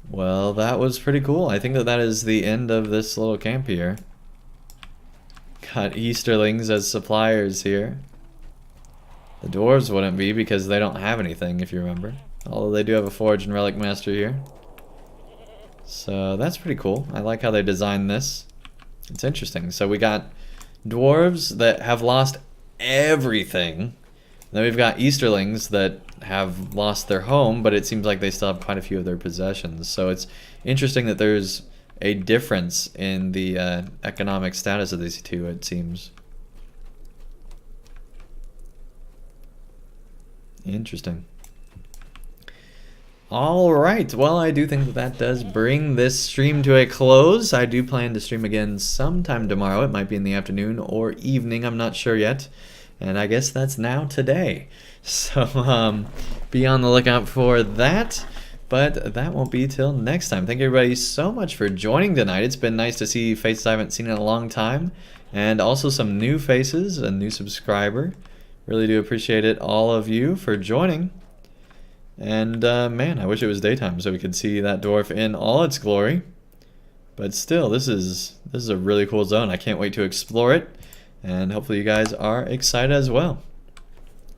Well, that was pretty cool. I think that is the end of this little camp here. Got Easterlings as suppliers here. The dwarves wouldn't be because they don't have anything, if you remember. Although they do have a forge and relic master here. So that's pretty cool. I like how they designed this. It's interesting. So we got dwarves that have lost everything. Then we've got Easterlings that have lost their home, but it seems like they still have quite a few of their possessions. So it's interesting that there's a difference in the economic status of these two, it seems. Interesting. Alright, well, I do think that that does bring this stream to a close. I do plan to stream again sometime tomorrow. It might be in the afternoon or evening, I'm not sure yet. And I guess that's now today. So be on the lookout for that. But that won't be till next time. Thank you everybody so much for joining tonight. It's been nice to see faces I haven't seen in a long time. And also some new faces, a new subscriber. Really do appreciate it, all of you, for joining. And man, I wish it was daytime so we could see that dwarf in all its glory. But still, this is a really cool zone. I can't wait to explore it. And hopefully you guys are excited as well.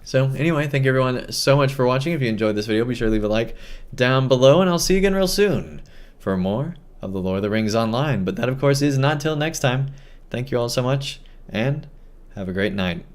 So anyway, thank you everyone so much for watching. If you enjoyed this video, be sure to leave a like down below. And I'll see you again real soon for more of the Lord of the Rings Online. But that, of course, is not till next time. Thank you all so much, and have a great night.